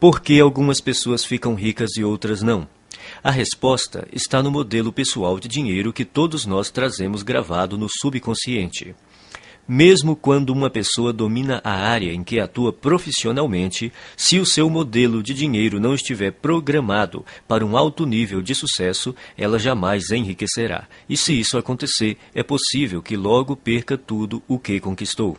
Por que algumas pessoas ficam ricas e outras não? A resposta está no modelo pessoal de dinheiro que todos nós trazemos gravado no subconsciente. Mesmo quando uma pessoa domina a área em que atua profissionalmente, se o seu modelo de dinheiro não estiver programado para um alto nível de sucesso, ela jamais enriquecerá. E se isso acontecer, é possível que logo perca tudo o que conquistou.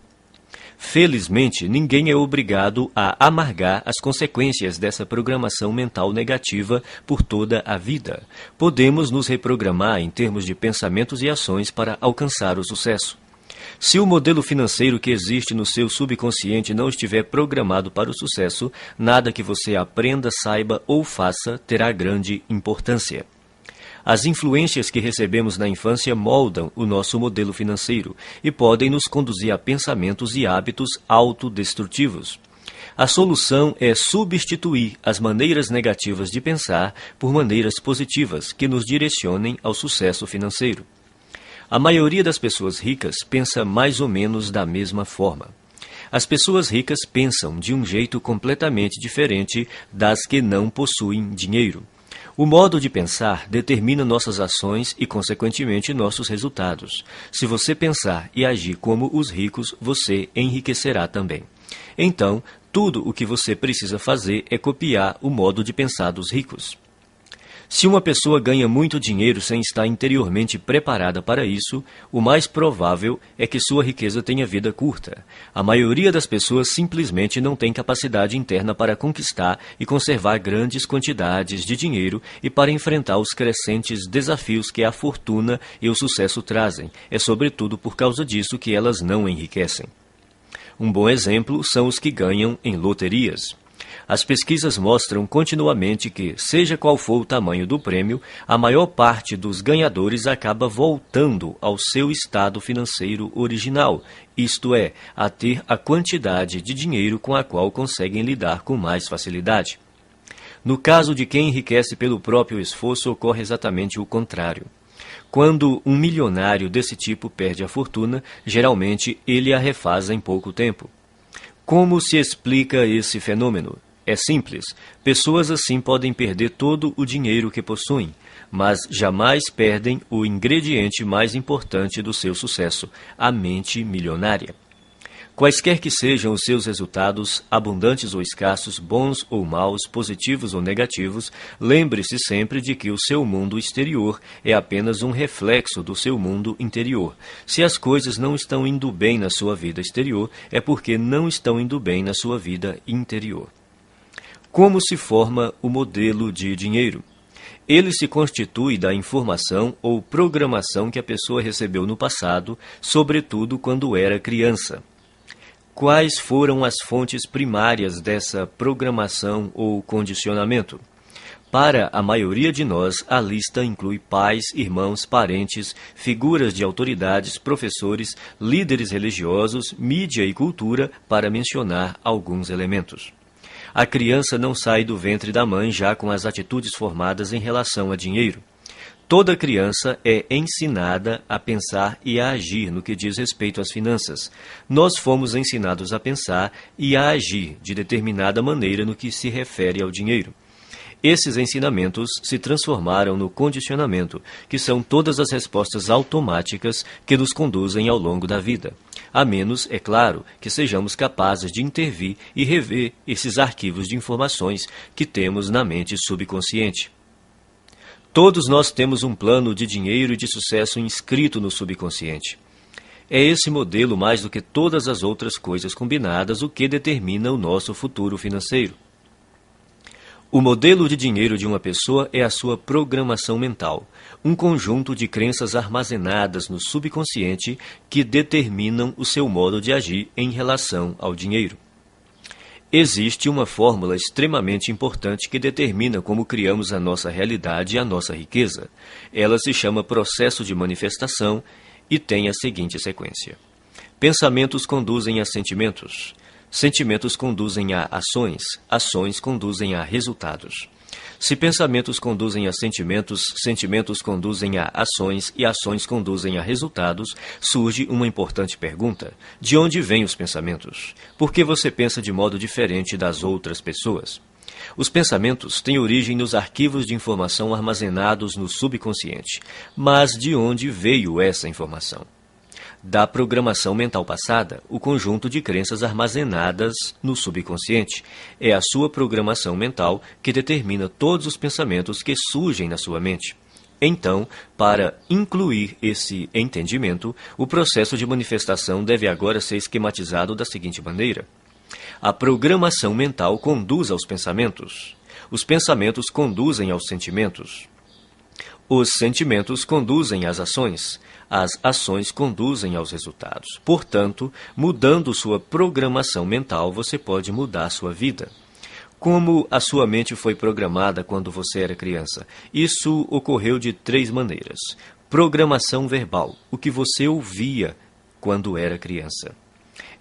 Felizmente, ninguém é obrigado a amargar as consequências dessa programação mental negativa por toda a vida. Podemos nos reprogramar em termos de pensamentos e ações para alcançar o sucesso. Se o modelo financeiro que existe no seu subconsciente não estiver programado para o sucesso, nada que você aprenda, saiba ou faça terá grande importância. As influências que recebemos na infância moldam o nosso modelo financeiro e podem nos conduzir a pensamentos e hábitos autodestrutivos. A solução é substituir as maneiras negativas de pensar por maneiras positivas que nos direcionem ao sucesso financeiro. A maioria das pessoas ricas pensa mais ou menos da mesma forma. As pessoas ricas pensam de um jeito completamente diferente das que não possuem dinheiro. O modo de pensar determina nossas ações e, consequentemente, nossos resultados. Se você pensar e agir como os ricos, você enriquecerá também. Então, tudo o que você precisa fazer é copiar o modo de pensar dos ricos. Se uma pessoa ganha muito dinheiro sem estar interiormente preparada para isso, o mais provável é que sua riqueza tenha vida curta. A maioria das pessoas simplesmente não tem capacidade interna para conquistar e conservar grandes quantidades de dinheiro e para enfrentar os crescentes desafios que a fortuna e o sucesso trazem. É sobretudo por causa disso que elas não enriquecem. Um bom exemplo são os que ganham em loterias. As pesquisas mostram continuamente que, seja qual for o tamanho do prêmio, a maior parte dos ganhadores acaba voltando ao seu estado financeiro original, isto é, a ter a quantidade de dinheiro com a qual conseguem lidar com mais facilidade. No caso de quem enriquece pelo próprio esforço, ocorre exatamente o contrário. Quando um milionário desse tipo perde a fortuna, geralmente ele a refaz em pouco tempo. Como se explica esse fenômeno? É simples. Pessoas assim podem perder todo o dinheiro que possuem, mas jamais perdem o ingrediente mais importante do seu sucesso, a mente milionária. Quaisquer que sejam os seus resultados, abundantes ou escassos, bons ou maus, positivos ou negativos, lembre-se sempre de que o seu mundo exterior é apenas um reflexo do seu mundo interior. Se as coisas não estão indo bem na sua vida exterior, é porque não estão indo bem na sua vida interior. Como se forma o modelo de dinheiro? Ele se constitui da informação ou programação que a pessoa recebeu no passado, sobretudo quando era criança. Quais foram as fontes primárias dessa programação ou condicionamento? Para a maioria de nós, a lista inclui pais, irmãos, parentes, figuras de autoridades, professores, líderes religiosos, mídia e cultura, para mencionar alguns elementos. A criança não sai do ventre da mãe já com as atitudes formadas em relação a dinheiro. Toda criança é ensinada a pensar e a agir no que diz respeito às finanças. Nós fomos ensinados a pensar e a agir de determinada maneira no que se refere ao dinheiro. Esses ensinamentos se transformaram no condicionamento, que são todas as respostas automáticas que nos conduzem ao longo da vida. A menos, é claro, que sejamos capazes de intervir e rever esses arquivos de informações que temos na mente subconsciente. Todos nós temos um plano de dinheiro e de sucesso inscrito no subconsciente. É esse modelo, mais do que todas as outras coisas combinadas, o que determina o nosso futuro financeiro. O modelo de dinheiro de uma pessoa é a sua programação mental, um conjunto de crenças armazenadas no subconsciente que determinam o seu modo de agir em relação ao dinheiro. Existe uma fórmula extremamente importante que determina como criamos a nossa realidade e a nossa riqueza. Ela se chama processo de manifestação e tem a seguinte sequência. Pensamentos conduzem a sentimentos. Sentimentos conduzem a ações. Ações conduzem a resultados. Se pensamentos conduzem a sentimentos, sentimentos conduzem a ações e ações conduzem a resultados, surge uma importante pergunta. De onde vêm os pensamentos? Por que você pensa de modo diferente das outras pessoas? Os pensamentos têm origem nos arquivos de informação armazenados no subconsciente. Mas de onde veio essa informação? Da programação mental passada, o conjunto de crenças armazenadas no subconsciente. É a sua programação mental que determina todos os pensamentos que surgem na sua mente. Então, para incluir esse entendimento, o processo de manifestação deve agora ser esquematizado da seguinte maneira. A programação mental conduz aos pensamentos. Os pensamentos conduzem aos sentimentos. Os sentimentos conduzem às ações. As ações conduzem aos resultados. Portanto, mudando sua programação mental, você pode mudar sua vida. Como a sua mente foi programada quando você era criança? Isso ocorreu de 3 maneiras. Programação verbal, o que você ouvia quando era criança.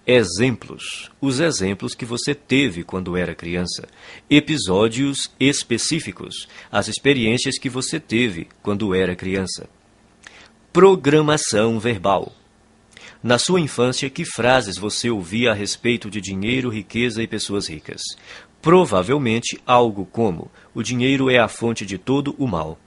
Exemplos, os exemplos que você teve quando era criança. Episódios específicos, as experiências que você teve quando era criança. Programação verbal. Na sua infância, que frases você ouvia a respeito de dinheiro, riqueza e pessoas ricas? Provavelmente algo como: o dinheiro é a fonte de todo o mal.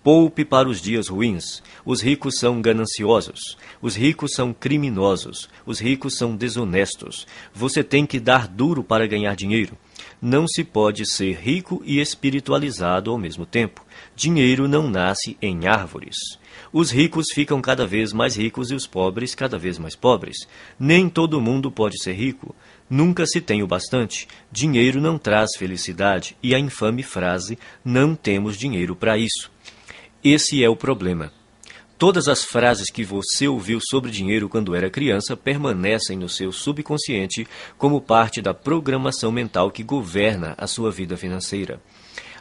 Poupe para os dias ruins. Os ricos são gananciosos. Os ricos são criminosos. Os ricos são desonestos. Você tem que dar duro para ganhar dinheiro. Não se pode ser rico e espiritualizado ao mesmo tempo. Dinheiro não nasce em árvores. Os ricos ficam cada vez mais ricos e os pobres cada vez mais pobres. Nem todo mundo pode ser rico. Nunca se tem o bastante. Dinheiro não traz felicidade. E a infame frase, não temos dinheiro para isso. Esse é o problema. Todas as frases que você ouviu sobre dinheiro quando era criança permanecem no seu subconsciente como parte da programação mental que governa a sua vida financeira.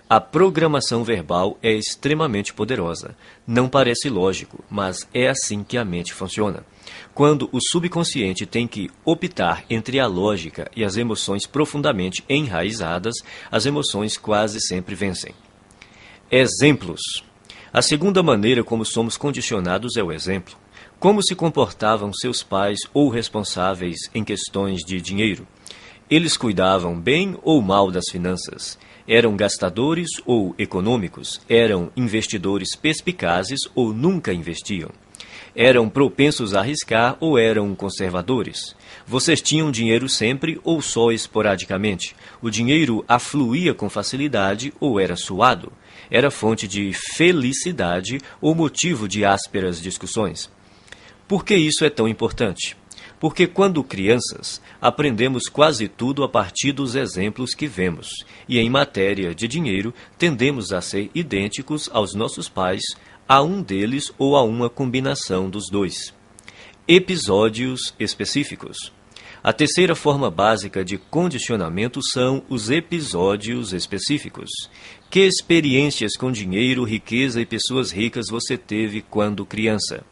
A programação verbal é extremamente poderosa. Não parece lógico, mas é assim que a mente funciona. Quando o subconsciente tem que optar entre a lógica e as emoções profundamente enraizadas, as emoções quase sempre vencem. Exemplos. A segunda maneira como somos condicionados é o exemplo. Como se comportavam seus pais ou responsáveis em questões de dinheiro? Eles cuidavam bem ou mal das finanças? Eram gastadores ou econômicos? Eram investidores perspicazes ou nunca investiam? Eram propensos a arriscar ou eram conservadores? Vocês tinham dinheiro sempre ou só esporadicamente? O dinheiro afluía com facilidade ou era suado? Era fonte de felicidade ou motivo de ásperas discussões? Por que isso é tão importante? Porque quando crianças, aprendemos quase tudo a partir dos exemplos que vemos, e em matéria de dinheiro, tendemos a ser idênticos aos nossos pais, a um deles ou a uma combinação dos dois. Episódios específicos. A terceira forma básica de condicionamento são os episódios específicos. Que experiências com dinheiro, riqueza e pessoas ricas você teve quando criança?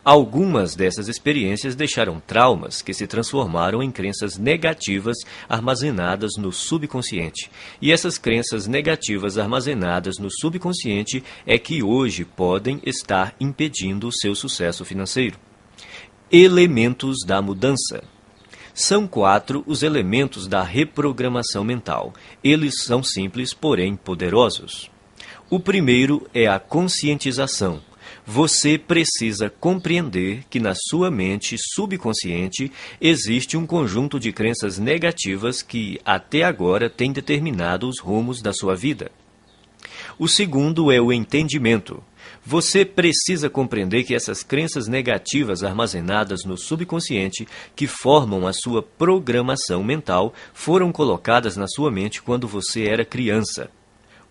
Algumas dessas experiências deixaram traumas que se transformaram em crenças negativas armazenadas no subconsciente. E essas crenças negativas armazenadas no subconsciente é que hoje podem estar impedindo o seu sucesso financeiro. Elementos da mudança. São 4 os elementos da reprogramação mental. Eles são simples, porém poderosos. O primeiro é a conscientização. Você precisa compreender que na sua mente subconsciente existe um conjunto de crenças negativas que até agora tem determinado os rumos da sua vida. O segundo é o entendimento. Você precisa compreender que essas crenças negativas armazenadas no subconsciente, que formam a sua programação mental, foram colocadas na sua mente quando você era criança.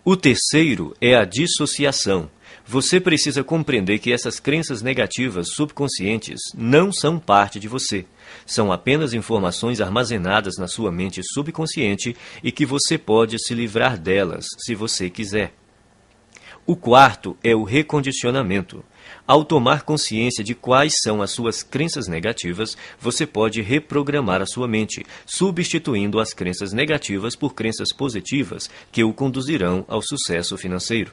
O terceiro é a dissociação. Você precisa compreender que essas crenças negativas subconscientes não são parte de você. São apenas informações armazenadas na sua mente subconsciente e que você pode se livrar delas, se você quiser. O quarto é o recondicionamento. Ao tomar consciência de quais são as suas crenças negativas, você pode reprogramar a sua mente, substituindo as crenças negativas por crenças positivas que o conduzirão ao sucesso financeiro.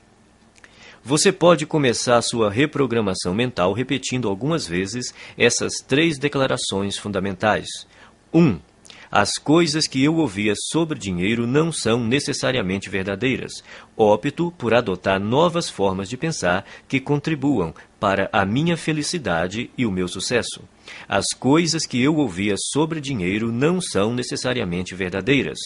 Você pode começar a sua reprogramação mental repetindo algumas vezes essas 3 declarações fundamentais. 1. As coisas que eu ouvia sobre dinheiro não são necessariamente verdadeiras. Opto por adotar novas formas de pensar que contribuam para a minha felicidade e o meu sucesso. As coisas que eu ouvia sobre dinheiro não são necessariamente verdadeiras.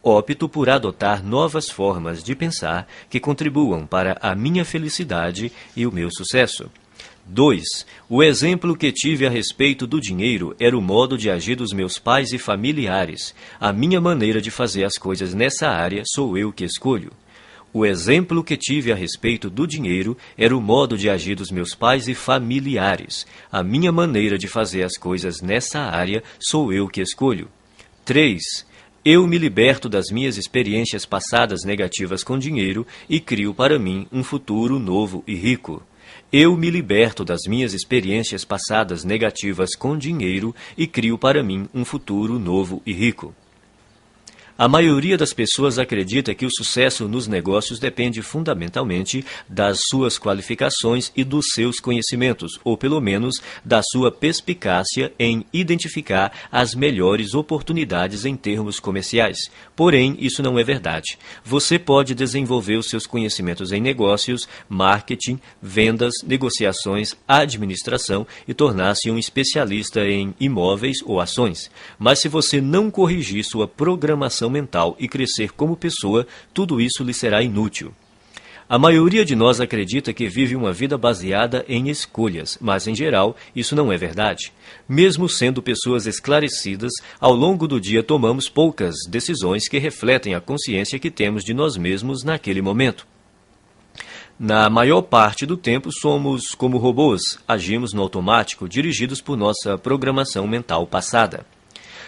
Opto por adotar novas formas de pensar que contribuam para a minha felicidade e o meu sucesso. 2. O exemplo que tive a respeito do dinheiro era o modo de agir dos meus pais e familiares. A minha maneira de fazer as coisas nessa área sou eu que escolho. O exemplo que tive a respeito do dinheiro era o modo de agir dos meus pais e familiares. A minha maneira de fazer as coisas nessa área sou eu que escolho. 3. Eu me liberto das minhas experiências passadas negativas com dinheiro e crio para mim um futuro novo e rico. Eu me liberto das minhas experiências passadas negativas com dinheiro e crio para mim um futuro novo e rico. A maioria das pessoas acredita que o sucesso nos negócios depende fundamentalmente das suas qualificações e dos seus conhecimentos, ou pelo menos da sua perspicácia em identificar as melhores oportunidades em termos comerciais. Porém, isso não é verdade. Você pode desenvolver os seus conhecimentos em negócios, marketing, vendas, negociações, administração e tornar-se um especialista em imóveis ou ações. Mas se você não corrigir sua programação mental e crescer como pessoa, tudo isso lhe será inútil. A maioria de nós acredita que vive uma vida baseada em escolhas, mas em geral isso não é verdade. Mesmo sendo pessoas esclarecidas, ao longo do dia tomamos poucas decisões que refletem a consciência que temos de nós mesmos naquele momento. Na maior parte do tempo somos como robôs, agimos no automático, dirigidos por nossa programação mental passada.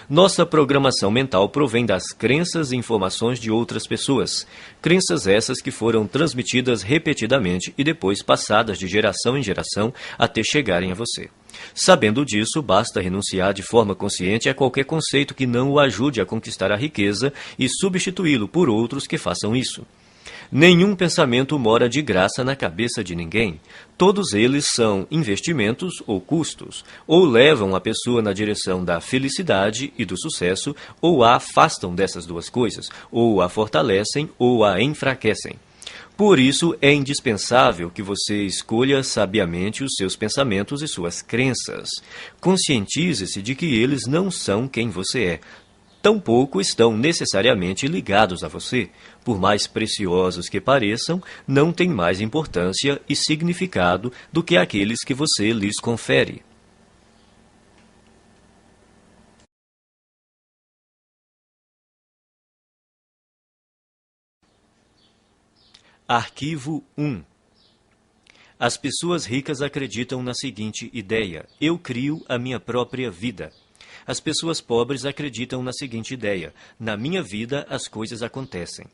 Nossa programação mental provém das crenças e informações de outras pessoas. Crenças essas que foram transmitidas repetidamente e depois passadas de geração em geração até chegarem a você. Sabendo disso, basta renunciar de forma consciente a qualquer conceito que não o ajude a conquistar a riqueza e substituí-lo por outros que façam isso. Nenhum pensamento mora de graça na cabeça de ninguém. Todos eles são investimentos ou custos, ou levam a pessoa na direção da felicidade e do sucesso, ou a afastam dessas duas coisas, ou a fortalecem ou a enfraquecem. Por isso, é indispensável que você escolha sabiamente os seus pensamentos e suas crenças. Conscientize-se de que eles não são quem você é. Tampouco estão necessariamente ligados a você. Por mais preciosos que pareçam, não têm mais importância e significado do que aqueles que você lhes confere. Arquivo 1. As pessoas ricas acreditam na seguinte ideia: eu crio a minha própria vida. As pessoas pobres acreditam na seguinte ideia: na minha vida as coisas acontecem.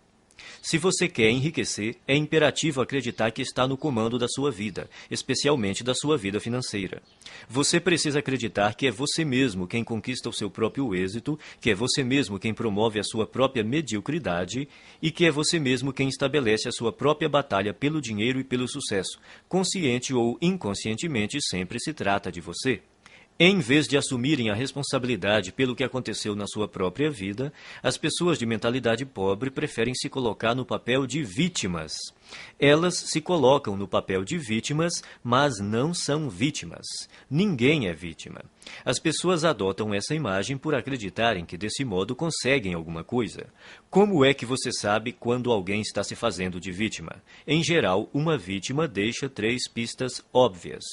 Se você quer enriquecer, é imperativo acreditar que está no comando da sua vida, especialmente da sua vida financeira. Você precisa acreditar que é você mesmo quem conquista o seu próprio êxito, que é você mesmo quem promove a sua própria mediocridade e que é você mesmo quem estabelece a sua própria batalha pelo dinheiro e pelo sucesso. Consciente ou inconscientemente, sempre se trata de você. Em vez de assumirem a responsabilidade pelo que aconteceu na sua própria vida, as pessoas de mentalidade pobre preferem se colocar no papel de vítimas. Elas se colocam no papel de vítimas, mas não são vítimas. Ninguém é vítima. As pessoas adotam essa imagem por acreditarem que desse modo conseguem alguma coisa. Como é que você sabe quando alguém está se fazendo de vítima? Em geral, uma vítima deixa 3 pistas óbvias.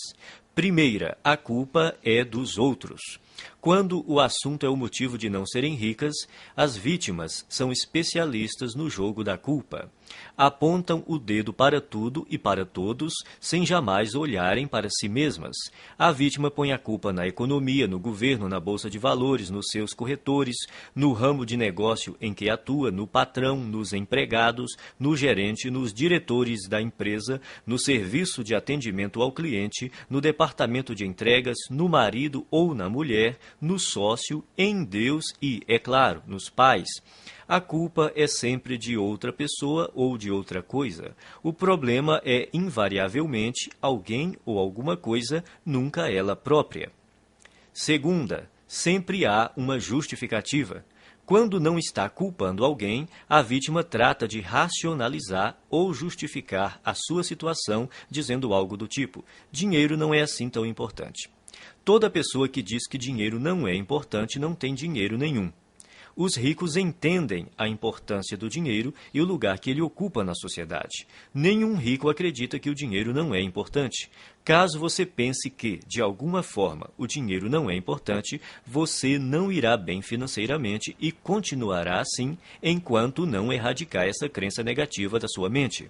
Primeira, a culpa é dos outros. Quando o assunto é o motivo de não serem ricas, as vítimas são especialistas no jogo da culpa. Apontam o dedo para tudo e para todos, sem jamais olharem para si mesmas. A vítima põe a culpa na economia, no governo, na bolsa de valores, nos seus corretores, no ramo de negócio em que atua, no patrão, nos empregados, no gerente, nos diretores da empresa, no serviço de atendimento ao cliente, no departamento de entregas, no marido ou na mulher, no sócio, em Deus e, é claro, nos pais. A culpa é sempre de outra pessoa ou de outra coisa. O problema é, invariavelmente, alguém ou alguma coisa, nunca ela própria. Segunda, sempre há uma justificativa. Quando não está culpando alguém, a vítima trata de racionalizar ou justificar a sua situação, dizendo algo do tipo: dinheiro não é assim tão importante. Toda pessoa que diz que dinheiro não é importante não tem dinheiro nenhum. Os ricos entendem a importância do dinheiro e o lugar que ele ocupa na sociedade. Nenhum rico acredita que o dinheiro não é importante. Caso você pense que, de alguma forma, o dinheiro não é importante, você não irá bem financeiramente e continuará assim enquanto não erradicar essa crença negativa da sua mente.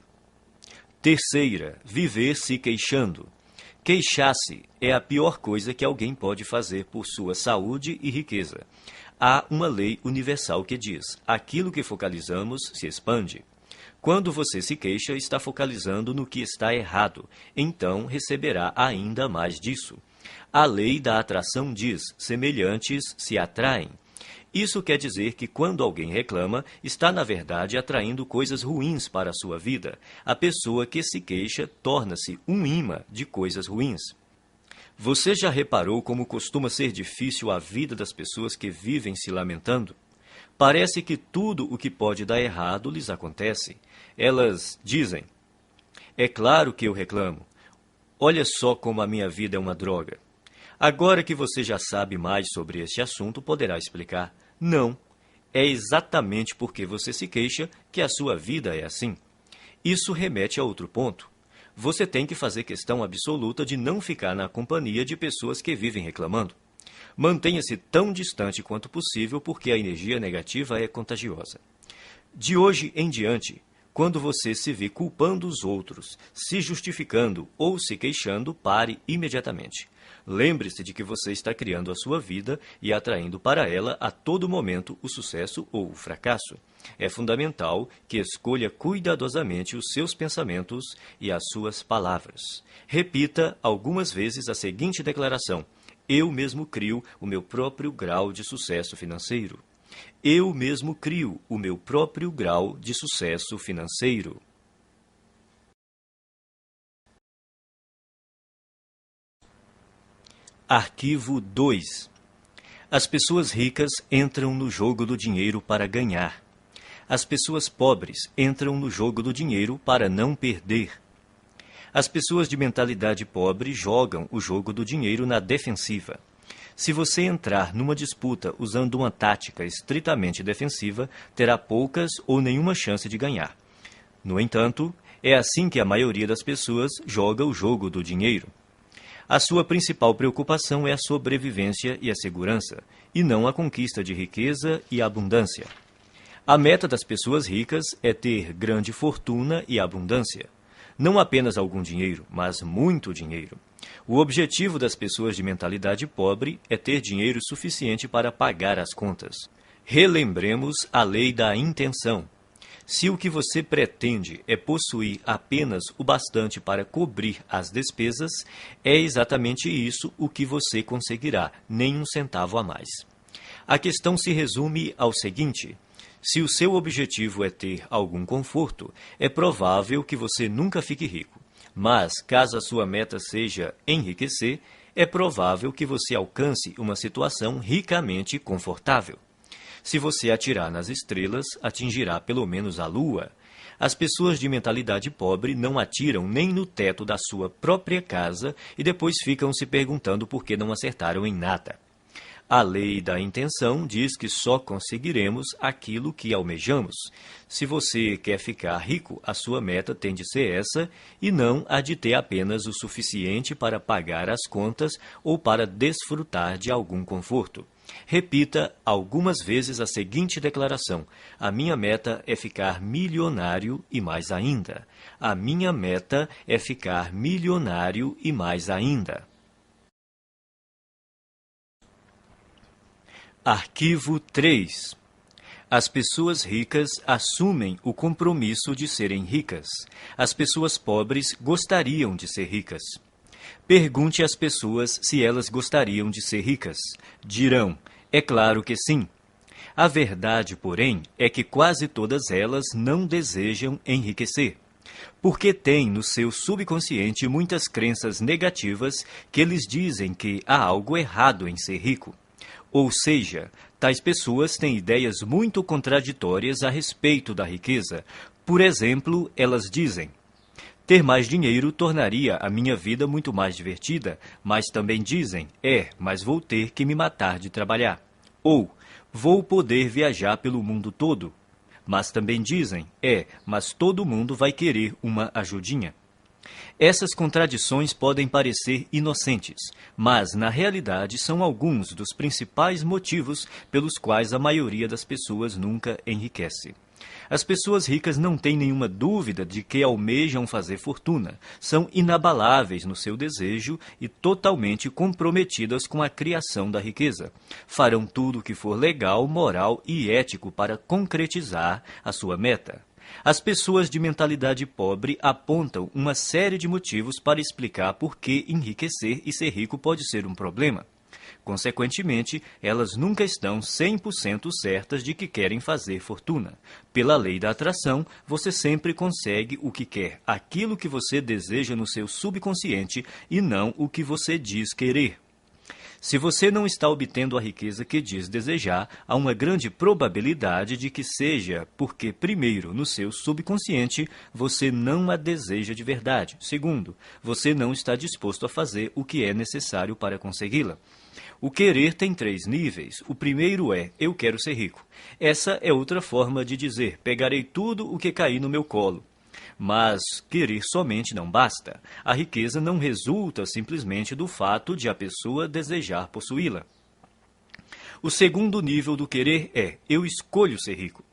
Terceira, viver se queixando. Queixar-se é a pior coisa que alguém pode fazer por sua saúde e riqueza. Há uma lei universal que diz: aquilo que focalizamos se expande. Quando você se queixa, está focalizando no que está errado, então receberá ainda mais disso. A lei da atração diz: semelhantes se atraem. Isso quer dizer que quando alguém reclama, está na verdade atraindo coisas ruins para a sua vida. A pessoa que se queixa torna-se um imã de coisas ruins. Você já reparou como costuma ser difícil a vida das pessoas que vivem se lamentando? Parece que tudo o que pode dar errado lhes acontece. Elas dizem: é claro que eu reclamo. Olha só como a minha vida é uma droga. Agora que você já sabe mais sobre este assunto, poderá explicar: não, é exatamente porque você se queixa que a sua vida é assim. Isso remete a outro ponto. Você tem que fazer questão absoluta de não ficar na companhia de pessoas que vivem reclamando. Mantenha-se tão distante quanto possível, porque a energia negativa é contagiosa. De hoje em diante, quando você se vê culpando os outros, se justificando ou se queixando, pare imediatamente. Lembre-se de que você está criando a sua vida e atraindo para ela a todo momento o sucesso ou o fracasso. É fundamental que escolha cuidadosamente os seus pensamentos e as suas palavras. Repita algumas vezes a seguinte declaração: eu mesmo crio o meu próprio grau de sucesso financeiro. Eu mesmo crio o meu próprio grau de sucesso financeiro. Arquivo 2. As pessoas ricas entram no jogo do dinheiro para ganhar. As pessoas pobres entram no jogo do dinheiro para não perder. As pessoas de mentalidade pobre jogam o jogo do dinheiro na defensiva. Se você entrar numa disputa usando uma tática estritamente defensiva, terá poucas ou nenhuma chance de ganhar. No entanto, é assim que a maioria das pessoas joga o jogo do dinheiro. A sua principal preocupação é a sobrevivência e a segurança, e não a conquista de riqueza e abundância. A meta das pessoas ricas é ter grande fortuna e abundância. Não apenas algum dinheiro, mas muito dinheiro. O objetivo das pessoas de mentalidade pobre é ter dinheiro suficiente para pagar as contas. Relembremos a lei da intenção. Se o que você pretende é possuir apenas o bastante para cobrir as despesas, é exatamente isso o que você conseguirá, nem um centavo a mais. A questão se resume ao seguinte: se o seu objetivo é ter algum conforto, é provável que você nunca fique rico. Mas, caso a sua meta seja enriquecer, é provável que você alcance uma situação ricamente confortável. Se você atirar nas estrelas, atingirá pelo menos a lua. As pessoas de mentalidade pobre não atiram nem no teto da sua própria casa e depois ficam se perguntando por que não acertaram em nada. A lei da intenção diz que só conseguiremos aquilo que almejamos. Se você quer ficar rico, a sua meta tem de ser essa e não a de ter apenas o suficiente para pagar as contas ou para desfrutar de algum conforto. Repita algumas vezes a seguinte declaração: a minha meta é ficar milionário e mais ainda. A minha meta é ficar milionário e mais ainda. Arquivo 3. As pessoas ricas assumem o compromisso de serem ricas. As pessoas pobres gostariam de ser ricas. Pergunte às pessoas se elas gostariam de ser ricas. Dirão: é claro que sim. A verdade, porém, é que quase todas elas não desejam enriquecer, porque têm no seu subconsciente muitas crenças negativas que lhes dizem que há algo errado em ser rico. Ou seja, Tais pessoas têm ideias muito contraditórias a respeito da riqueza. Por exemplo, elas dizem: ter mais dinheiro tornaria a minha vida muito mais divertida, mas também dizem: mas vou ter que me matar de trabalhar. Ou, vou poder viajar pelo mundo todo. Mas também dizem: mas todo mundo vai querer uma ajudinha. Essas contradições podem parecer inocentes, mas na realidade são alguns dos principais motivos pelos quais a maioria das pessoas nunca enriquece. As pessoas ricas não têm nenhuma dúvida de que almejam fazer fortuna, são inabaláveis no seu desejo e totalmente comprometidas com a criação da riqueza. Farão tudo o que for legal, moral e ético para concretizar a sua meta. As pessoas de mentalidade pobre apontam uma série de motivos para explicar por que enriquecer e ser rico pode ser um problema. Consequentemente, elas nunca estão 100% certas de que querem fazer fortuna. Pela lei da atração, você sempre consegue o que quer, aquilo que você deseja no seu subconsciente e não o que você diz querer. Se você não está obtendo a riqueza que diz desejar, há uma grande probabilidade de que seja porque, primeiro, no seu subconsciente, você não a deseja de verdade. Segundo, você não está disposto a fazer o que é necessário para consegui-la. O querer tem 3 níveis. O primeiro é: eu quero ser rico. Essa é outra forma de dizer: pegarei tudo o que cair no meu colo. Mas querer somente não basta. A riqueza não resulta simplesmente do fato de a pessoa desejar possuí-la. O segundo nível do querer é: eu escolho ser rico.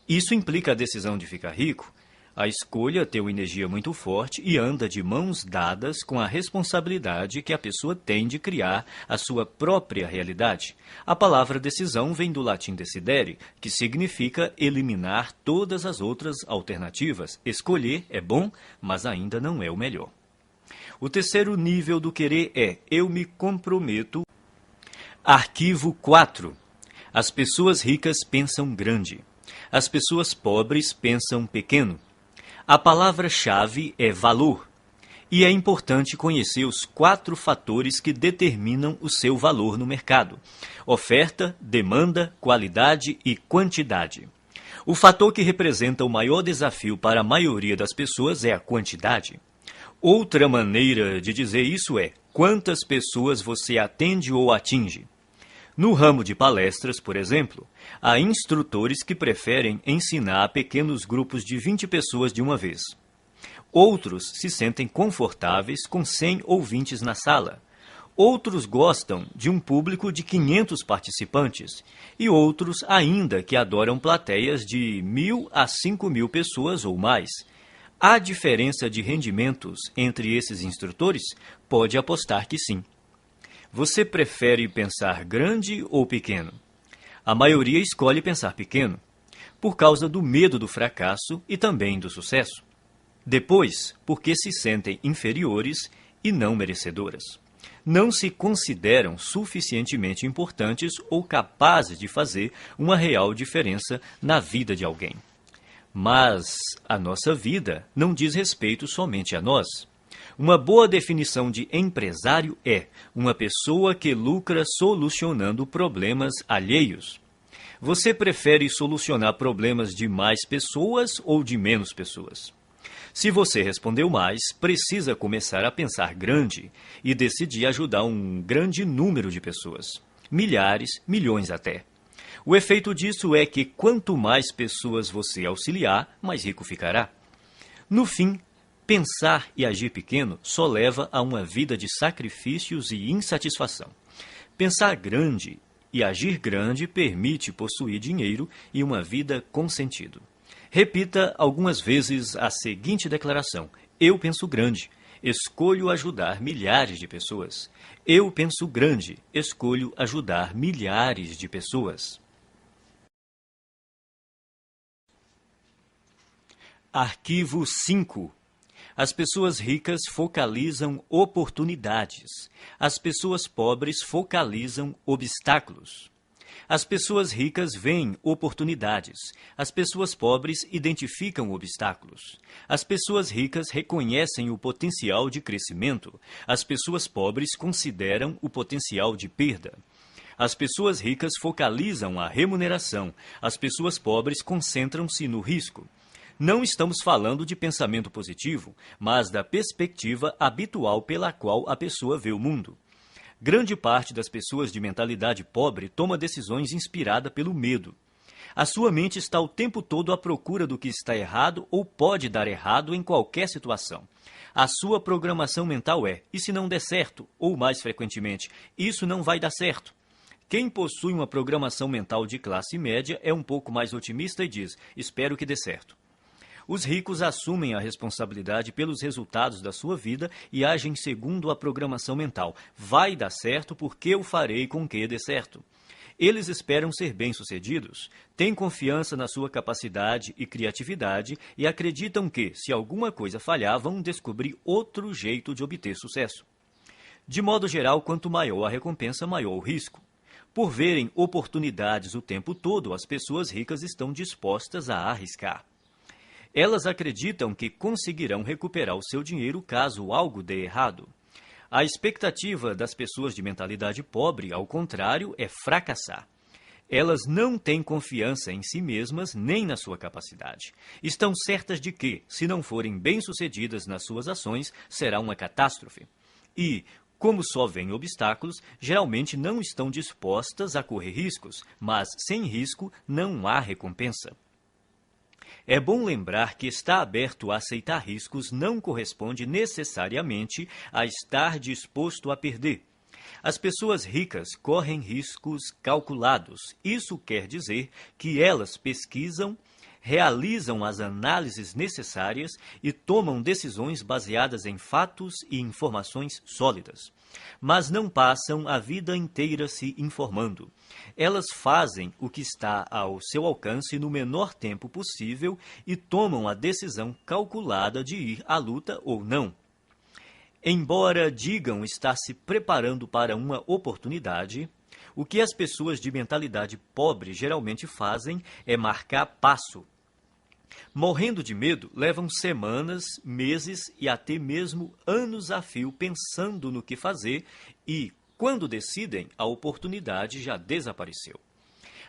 Isso implica a decisão de ficar rico. A escolha tem uma energia muito forte e anda de mãos dadas com a responsabilidade que a pessoa tem de criar a sua própria realidade. A palavra decisão vem do latim decidere, que significa eliminar todas as outras alternativas. Escolher é bom, mas ainda não é o melhor. O terceiro nível do querer é: eu me comprometo. Arquivo 4. As pessoas ricas pensam grande. As pessoas pobres pensam pequeno. A palavra-chave é valor, e é importante conhecer os 4 fatores que determinam o seu valor no mercado: oferta, demanda, qualidade e quantidade. O fator que representa o maior desafio para a maioria das pessoas é a quantidade. Outra maneira de dizer isso é: quantas pessoas você atende ou atinge. No ramo de palestras, por exemplo, há instrutores que preferem ensinar a pequenos grupos de 20 pessoas de uma vez. Outros se sentem confortáveis com 100 ouvintes na sala. Outros gostam de um público de 500 participantes. E outros ainda que adoram plateias de 1.000 a 5.000 pessoas ou mais. Há diferença de rendimentos entre esses instrutores? Pode apostar que sim. Você prefere pensar grande ou pequeno? A maioria escolhe pensar pequeno, por causa do medo do fracasso e também do sucesso. Depois, porque se sentem inferiores e não merecedoras. Não se consideram suficientemente importantes ou capazes de fazer uma real diferença na vida de alguém. Mas a nossa vida não diz respeito somente a nós. Uma boa definição de empresário é uma pessoa que lucra solucionando problemas alheios. Você prefere solucionar problemas de mais pessoas ou de menos pessoas? Se você respondeu mais, precisa começar a pensar grande e decidir ajudar um grande número de pessoas. Milhares, milhões até. O efeito disso é que quanto mais pessoas você auxiliar, mais rico ficará. No fim, pensar e agir pequeno só leva a uma vida de sacrifícios e insatisfação. Pensar grande e agir grande permite possuir dinheiro e uma vida com sentido. Repita algumas vezes a seguinte declaração: eu penso grande, escolho ajudar milhares de pessoas. Eu penso grande, escolho ajudar milhares de pessoas. Arquivo 5. As pessoas ricas focalizam oportunidades. As pessoas pobres focalizam obstáculos. As pessoas ricas veem oportunidades. As pessoas pobres identificam obstáculos. As pessoas ricas reconhecem o potencial de crescimento. As pessoas pobres consideram o potencial de perda. As pessoas ricas focalizam a remuneração, as pessoas pobres concentram-se no risco. Não estamos falando de pensamento positivo, mas da perspectiva habitual pela qual a pessoa vê o mundo. Grande parte das pessoas de mentalidade pobre toma decisões inspirada pelo medo. A sua mente está o tempo todo à procura do que está errado ou pode dar errado em qualquer situação. A sua programação mental é, e se não der certo? Ou, mais frequentemente, isso não vai dar certo. Quem possui uma programação mental de classe média é um pouco mais otimista e diz, espero que dê certo. Os ricos assumem a responsabilidade pelos resultados da sua vida e agem segundo a programação mental. Vai dar certo porque eu farei com que dê certo. Eles esperam ser bem-sucedidos, têm confiança na sua capacidade e criatividade e acreditam que, se alguma coisa falhar, vão descobrir outro jeito de obter sucesso. De modo geral, quanto maior a recompensa, maior o risco. Por verem oportunidades o tempo todo, as pessoas ricas estão dispostas a arriscar. Elas acreditam que conseguirão recuperar o seu dinheiro caso algo dê errado. A expectativa das pessoas de mentalidade pobre, ao contrário, é fracassar. Elas não têm confiança em si mesmas nem na sua capacidade. Estão certas de que, se não forem bem-sucedidas nas suas ações, será uma catástrofe. E, como só veem obstáculos, geralmente não estão dispostas a correr riscos, mas sem risco não há recompensa. É bom lembrar que estar aberto a aceitar riscos não corresponde necessariamente a estar disposto a perder. As pessoas ricas correm riscos calculados. Isso quer dizer que elas pesquisam, realizam as análises necessárias e tomam decisões baseadas em fatos e informações sólidas. Mas não passam a vida inteira se informando. Elas fazem o que está ao seu alcance no menor tempo possível e tomam a decisão calculada de ir à luta ou não. Embora digam estar se preparando para uma oportunidade, o que as pessoas de mentalidade pobre geralmente fazem é marcar passo. Morrendo de medo, levam semanas, meses e até mesmo anos a fio pensando no que fazer e, quando decidem, a oportunidade já desapareceu.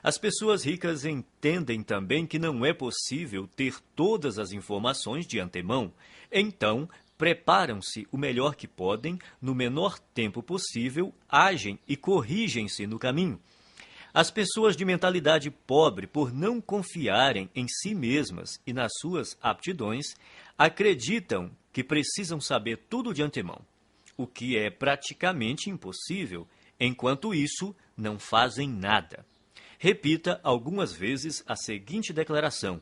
As pessoas ricas entendem também que não é possível ter todas as informações de antemão, então preparam-se o melhor que podem, no menor tempo possível, agem e corrigem-se no caminho. As pessoas de mentalidade pobre, por não confiarem em si mesmas e nas suas aptidões, acreditam que precisam saber tudo de antemão, o que é praticamente impossível. Enquanto isso, não fazem nada. Repita algumas vezes a seguinte declaração: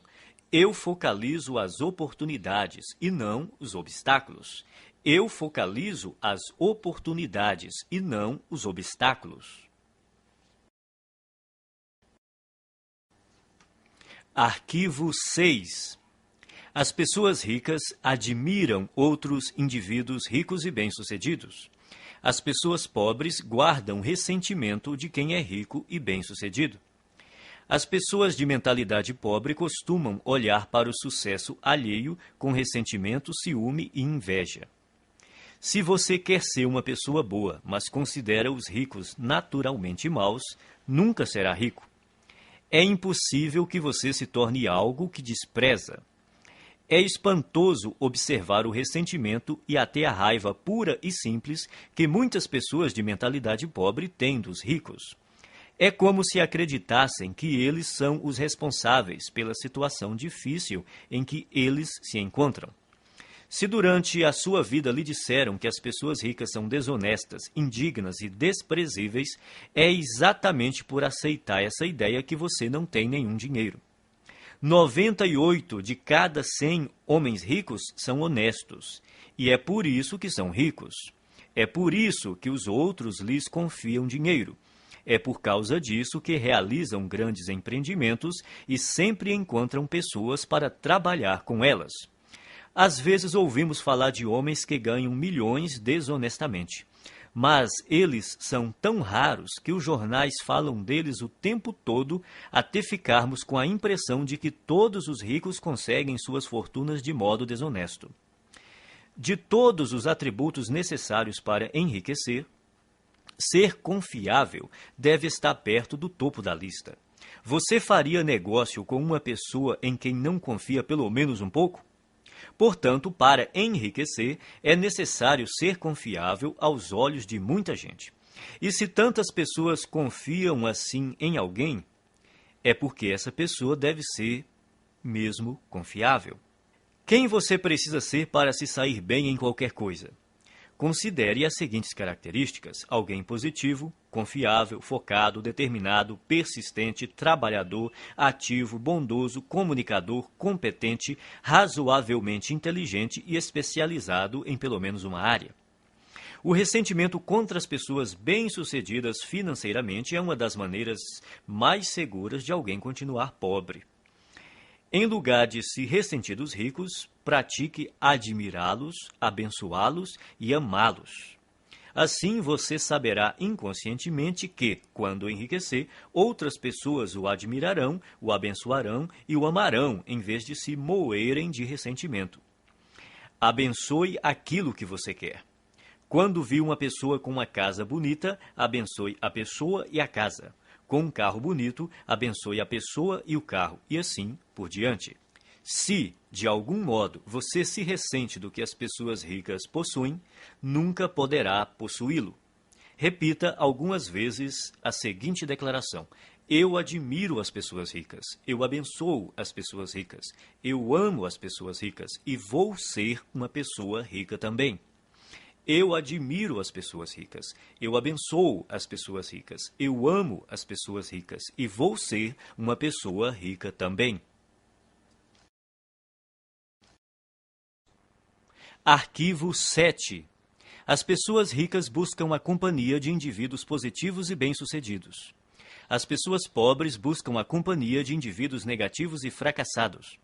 eu focalizo as oportunidades e não os obstáculos. Eu focalizo as oportunidades e não os obstáculos. Arquivo 6. As pessoas ricas admiram outros indivíduos ricos e bem-sucedidos. As pessoas pobres guardam ressentimento de quem é rico e bem-sucedido. As pessoas de mentalidade pobre costumam olhar para o sucesso alheio com ressentimento, ciúme e inveja. Se você quer ser uma pessoa boa, mas considera os ricos naturalmente maus, nunca será rico. É impossível que você se torne algo que despreza. É espantoso observar o ressentimento e até a raiva pura e simples que muitas pessoas de mentalidade pobre têm dos ricos. É como se acreditassem que eles são os responsáveis pela situação difícil em que eles se encontram. Se durante a sua vida lhe disseram que as pessoas ricas são desonestas, indignas e desprezíveis, é exatamente por aceitar essa ideia que você não tem nenhum dinheiro. 98 de cada 100 homens ricos são honestos, e é por isso que são ricos. É por isso que os outros lhes confiam dinheiro. É por causa disso que realizam grandes empreendimentos e sempre encontram pessoas para trabalhar com elas. Às vezes ouvimos falar de homens que ganham milhões desonestamente, mas eles são tão raros que os jornais falam deles o tempo todo até ficarmos com a impressão de que todos os ricos conseguem suas fortunas de modo desonesto. De todos os atributos necessários para enriquecer, Ser confiável deve estar perto do topo da lista. Você faria negócio com uma pessoa em quem não confia pelo menos um pouco? Portanto, para enriquecer, é necessário ser confiável aos olhos de muita gente. E se tantas pessoas confiam assim em alguém, é porque essa pessoa deve ser mesmo confiável. Quem você precisa ser para se sair bem em qualquer coisa? Considere as seguintes características: alguém positivo, confiável, focado, determinado, persistente, trabalhador, ativo, bondoso, comunicador, competente, razoavelmente inteligente e especializado em pelo menos uma área. O ressentimento contra as pessoas bem-sucedidas financeiramente é uma das maneiras mais seguras de alguém continuar pobre. Em lugar de se ressentir dos ricos, pratique admirá-los, abençoá-los e amá-los. Assim você saberá inconscientemente que, quando enriquecer, outras pessoas o admirarão, o abençoarão e o amarão, em vez de se moerem de ressentimento. Abençoe aquilo que você quer. Quando viu uma pessoa com uma casa bonita, abençoe a pessoa e a casa. Com um carro bonito, abençoe a pessoa e o carro, e assim por diante. Se, de algum modo, você se ressente do que as pessoas ricas possuem, nunca poderá possuí-lo. Repita algumas vezes a seguinte declaração: eu admiro as pessoas ricas, eu abençoo as pessoas ricas, eu amo as pessoas ricas e vou ser uma pessoa rica também. Eu admiro as pessoas ricas, eu abençoo as pessoas ricas, eu amo as pessoas ricas e vou ser uma pessoa rica também. Arquivo 7. As pessoas ricas buscam a companhia de indivíduos positivos e bem-sucedidos. As pessoas pobres buscam a companhia de indivíduos negativos e fracassados.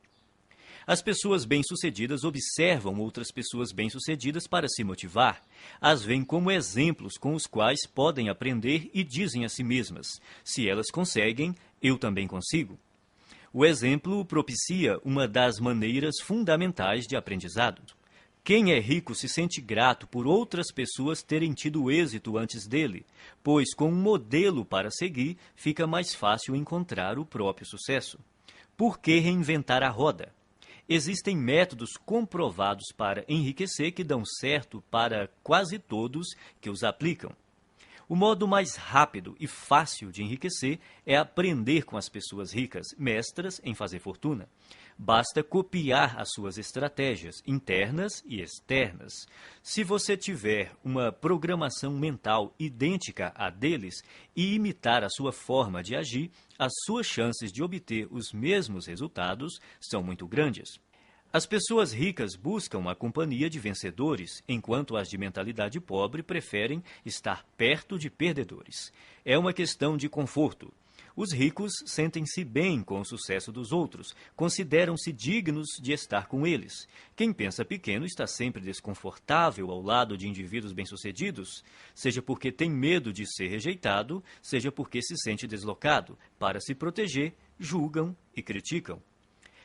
As pessoas bem-sucedidas observam outras pessoas bem-sucedidas para se motivar. As veem como exemplos com os quais podem aprender e dizem a si mesmas: se elas conseguem, eu também consigo. O exemplo propicia uma das maneiras fundamentais de aprendizado. Quem é rico se sente grato por outras pessoas terem tido êxito antes dele, pois com um modelo para seguir, fica mais fácil encontrar o próprio sucesso. Por que reinventar a roda? Existem métodos comprovados para enriquecer que dão certo para quase todos que os aplicam. O modo mais rápido e fácil de enriquecer é aprender com as pessoas ricas, mestras em fazer fortuna. Basta copiar as suas estratégias internas e externas. Se você tiver uma programação mental idêntica à deles e imitar a sua forma de agir, as suas chances de obter os mesmos resultados são muito grandes. As pessoas ricas buscam a companhia de vencedores, enquanto as de mentalidade pobre preferem estar perto de perdedores. É uma questão de conforto. Os ricos sentem-se bem com o sucesso dos outros, consideram-se dignos de estar com eles. Quem pensa pequeno está sempre desconfortável ao lado de indivíduos bem-sucedidos, seja porque tem medo de ser rejeitado, seja porque se sente deslocado. Para se proteger, julgam e criticam.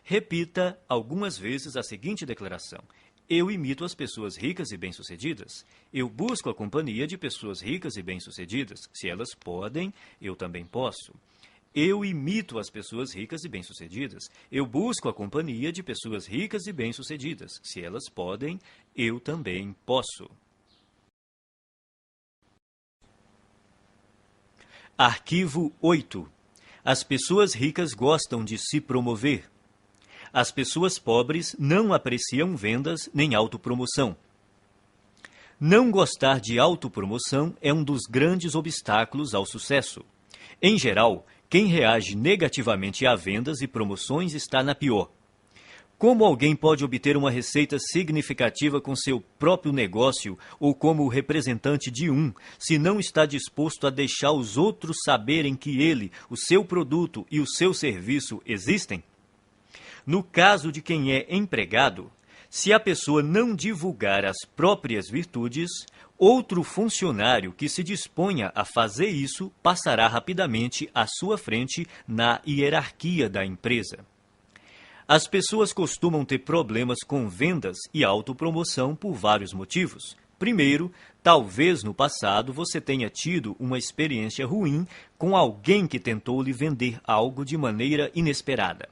Repita algumas vezes a seguinte declaração: eu imito as pessoas ricas e bem-sucedidas. Eu busco a companhia de pessoas ricas e bem-sucedidas. Se elas podem, eu também posso. Eu imito as pessoas ricas e bem-sucedidas. Eu busco a companhia de pessoas ricas e bem-sucedidas. Se elas podem, eu também posso. Arquivo 8. As pessoas ricas gostam de se promover. As pessoas pobres não apreciam vendas nem autopromoção. Não gostar de autopromoção é um dos grandes obstáculos ao sucesso. Em geral, quem reage negativamente a vendas e promoções está na pior. Como alguém pode obter uma receita significativa com seu próprio negócio ou como representante de um, se não está disposto a deixar os outros saberem que ele, o seu produto e o seu serviço existem? No caso de quem é empregado, se a pessoa não divulgar as próprias virtudes, outro funcionário que se disponha a fazer isso passará rapidamente à sua frente na hierarquia da empresa. As pessoas costumam ter problemas com vendas e autopromoção por vários motivos. Primeiro, talvez no passado você tenha tido uma experiência ruim com alguém que tentou lhe vender algo de maneira inesperada.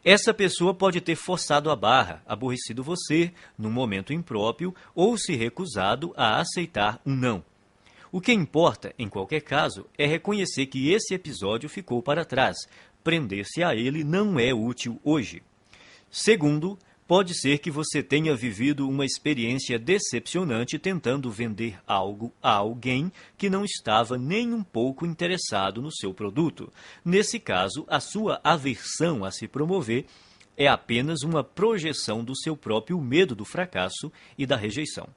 Essa pessoa pode ter forçado a barra, aborrecido você num momento impróprio ou se recusado a aceitar um não. O que importa, em qualquer caso, é reconhecer que esse episódio ficou para trás. Prender-se a ele não é útil hoje. Segundo, pode ser que você tenha vivido uma experiência decepcionante tentando vender algo a alguém que não estava nem um pouco interessado no seu produto. Nesse caso, a sua aversão a se promover é apenas uma projeção do seu próprio medo do fracasso e da rejeição.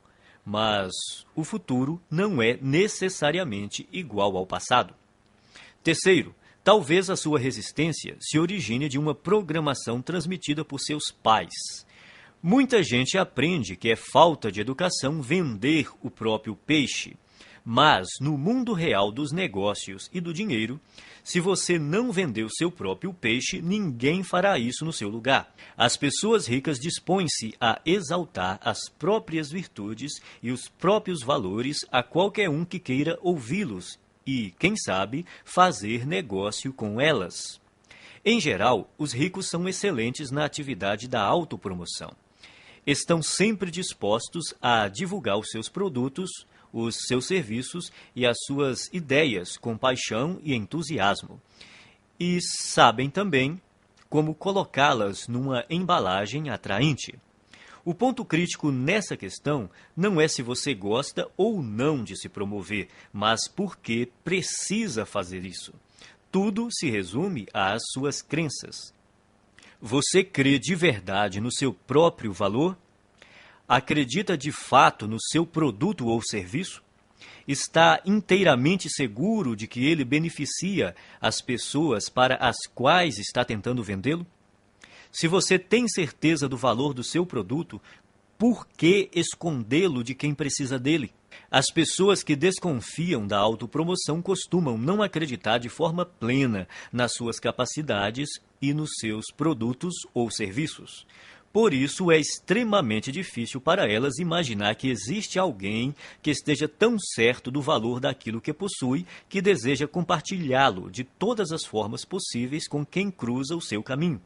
Mas o futuro não é necessariamente igual ao passado. Terceiro, talvez a sua resistência se origine de uma programação transmitida por seus pais. Muita gente aprende que é falta de educação vender o próprio peixe. Mas, no mundo real dos negócios e do dinheiro, se você não vender o seu próprio peixe, ninguém fará isso no seu lugar. As pessoas ricas dispõem-se a exaltar as próprias virtudes e os próprios valores a qualquer um que queira ouvi-los e, quem sabe, fazer negócio com elas. Em geral, os ricos são excelentes na atividade da autopromoção. Estão sempre dispostos a divulgar os seus produtos, os seus serviços e as suas ideias com paixão e entusiasmo. E sabem também como colocá-las numa embalagem atraente. O ponto crítico nessa questão não é se você gosta ou não de se promover, mas porque precisa fazer isso. Tudo se resume às suas crenças. Você crê de verdade no seu próprio valor? Acredita de fato no seu produto ou serviço? Está inteiramente seguro de que ele beneficia as pessoas para as quais está tentando vendê-lo? Se você tem certeza do valor do seu produto, por que escondê-lo de quem precisa dele? As pessoas que desconfiam da autopromoção costumam não acreditar de forma plena nas suas capacidades e nos seus produtos ou serviços. Por isso, é extremamente difícil para elas imaginar que existe alguém que esteja tão certo do valor daquilo que possui que deseja compartilhá-lo de todas as formas possíveis com quem cruza o seu caminho.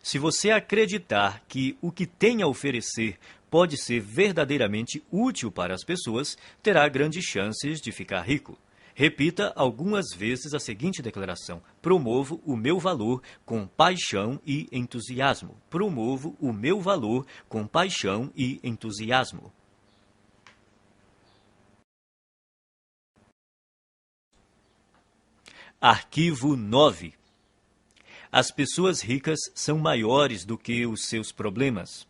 Se você acreditar que o que tem a oferecer pode ser verdadeiramente útil para as pessoas, terá grandes chances de ficar rico. Repita algumas vezes a seguinte declaração: promovo o meu valor com paixão e entusiasmo. Promovo o meu valor com paixão e entusiasmo. Arquivo 9. As pessoas ricas são maiores do que os seus problemas.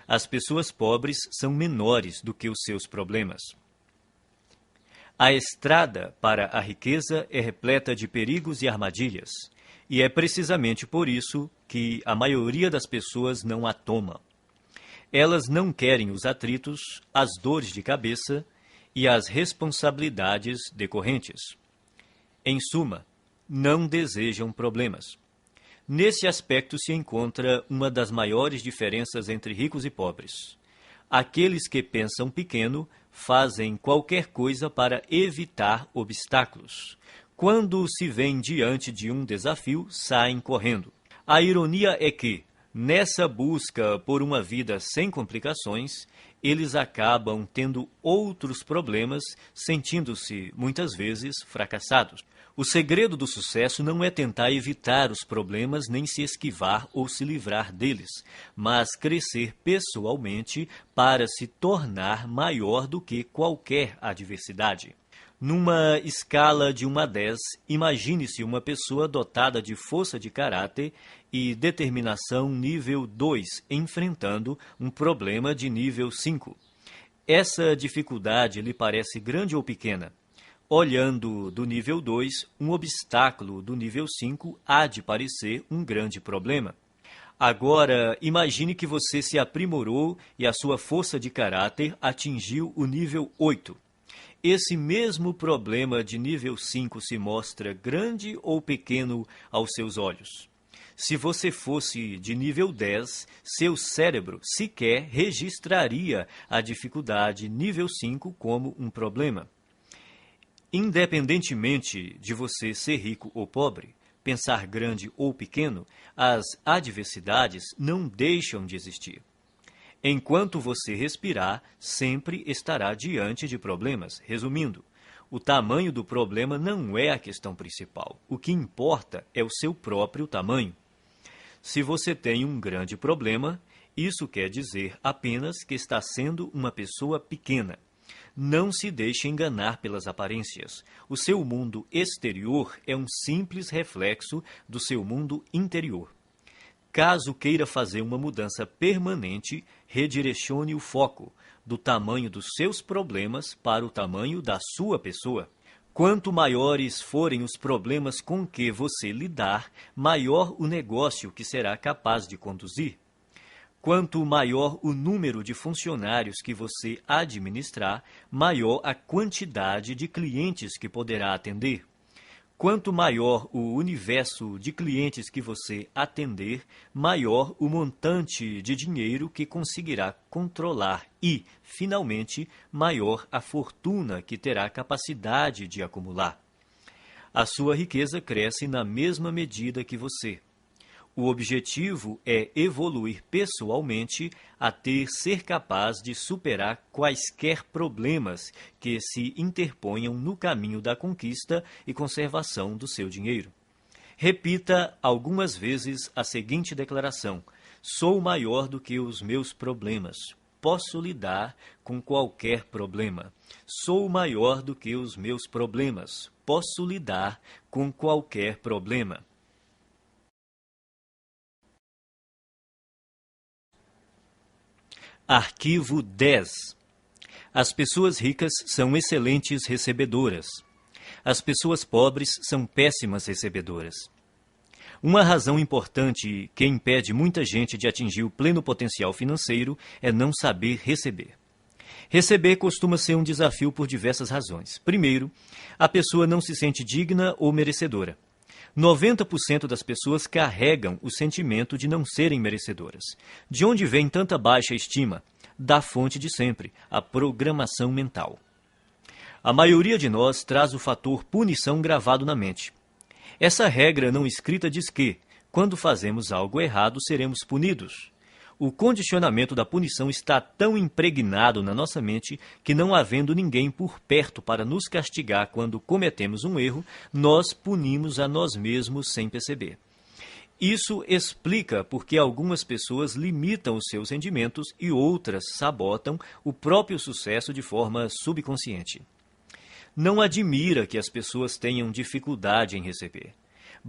As pessoas pobres são menores do que os seus problemas. A estrada para a riqueza é repleta de perigos e armadilhas, e é precisamente por isso que a maioria das pessoas não a toma. Elas não querem os atritos, as dores de cabeça e as responsabilidades decorrentes. Em suma, não desejam problemas. Nesse aspecto se encontra uma das maiores diferenças entre ricos e pobres. Aqueles que pensam pequeno fazem qualquer coisa para evitar obstáculos. Quando se veem diante de um desafio, saem correndo. A ironia é que, nessa busca por uma vida sem complicações, eles acabam tendo outros problemas, sentindo-se, muitas vezes, fracassados. O segredo do sucesso não é tentar evitar os problemas, nem se esquivar ou se livrar deles, mas crescer pessoalmente para se tornar maior do que qualquer adversidade. Numa escala de 1 a 10, imagine-se uma pessoa dotada de força de caráter e determinação nível 2, enfrentando um problema de nível 5. Essa dificuldade lhe parece grande ou pequena? Olhando do nível 2, um obstáculo do nível 5 há de parecer um grande problema. Agora, imagine que você se aprimorou e a sua força de caráter atingiu o nível 8. Esse mesmo problema de nível 5 se mostra grande ou pequeno aos seus olhos? Se você fosse de nível 10, seu cérebro sequer registraria a dificuldade nível 5 como um problema. Independentemente de você ser rico ou pobre, pensar grande ou pequeno, as adversidades não deixam de existir. Enquanto você respirar, sempre estará diante de problemas. Resumindo, o tamanho do problema não é a questão principal. O que importa é o seu próprio tamanho. Se você tem um grande problema, isso quer dizer apenas que está sendo uma pessoa pequena. Não se deixe enganar pelas aparências. O seu mundo exterior é um simples reflexo do seu mundo interior. Caso queira fazer uma mudança permanente, redirecione o foco do tamanho dos seus problemas para o tamanho da sua pessoa. Quanto maiores forem os problemas com que você lidar, maior o negócio que será capaz de conduzir. Quanto maior o número de funcionários que você administrar, maior a quantidade de clientes que poderá atender. Quanto maior o universo de clientes que você atender, maior o montante de dinheiro que conseguirá controlar e, finalmente, maior a fortuna que terá capacidade de acumular. A sua riqueza cresce na mesma medida que você. O objetivo é evoluir pessoalmente até ser capaz de superar quaisquer problemas que se interponham no caminho da conquista e conservação do seu dinheiro. Repita algumas vezes a seguinte declaração: sou maior do que os meus problemas. Posso lidar com qualquer problema. Sou maior do que os meus problemas. Posso lidar com qualquer problema. Arquivo 10. As pessoas ricas são excelentes recebedoras. As pessoas pobres são péssimas recebedoras. Uma razão importante que impede muita gente de atingir o pleno potencial financeiro é não saber receber. Receber costuma ser um desafio por diversas razões. Primeiro, a pessoa não se sente digna ou merecedora. 90% das pessoas carregam o sentimento de não serem merecedoras. De onde vem tanta baixa estima? Da fonte de sempre, a programação mental. A maioria de nós traz o fator punição gravado na mente. Essa regra não escrita diz que, quando fazemos algo errado, seremos punidos. O condicionamento da punição está tão impregnado na nossa mente que, não havendo ninguém por perto para nos castigar quando cometemos um erro, nós punimos a nós mesmos sem perceber. Isso explica por que algumas pessoas limitam os seus rendimentos e outras sabotam o próprio sucesso de forma subconsciente. Não admira que as pessoas tenham dificuldade em receber.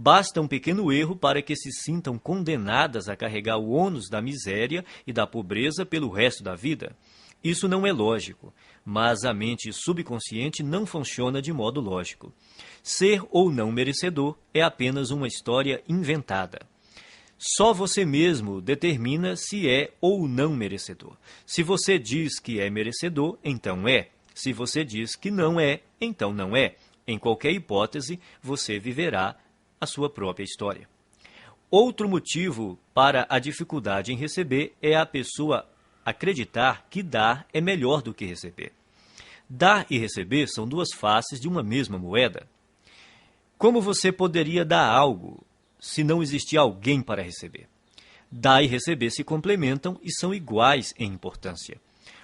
Basta um pequeno erro para que se sintam condenadas a carregar o ônus da miséria e da pobreza pelo resto da vida. Isso não é lógico, mas a mente subconsciente não funciona de modo lógico. Ser ou não merecedor é apenas uma história inventada. Só você mesmo determina se é ou não merecedor. Se você diz que é merecedor, então é. Se você diz que não é, então não é. Em qualquer hipótese, você viverá a sua própria história. Outro motivo para a dificuldade em receber é a pessoa acreditar que dar é melhor do que receber. Dar e receber são duas faces de uma mesma moeda. Como você poderia dar algo se não existir alguém para receber? Dar e receber se complementam e são iguais em importância.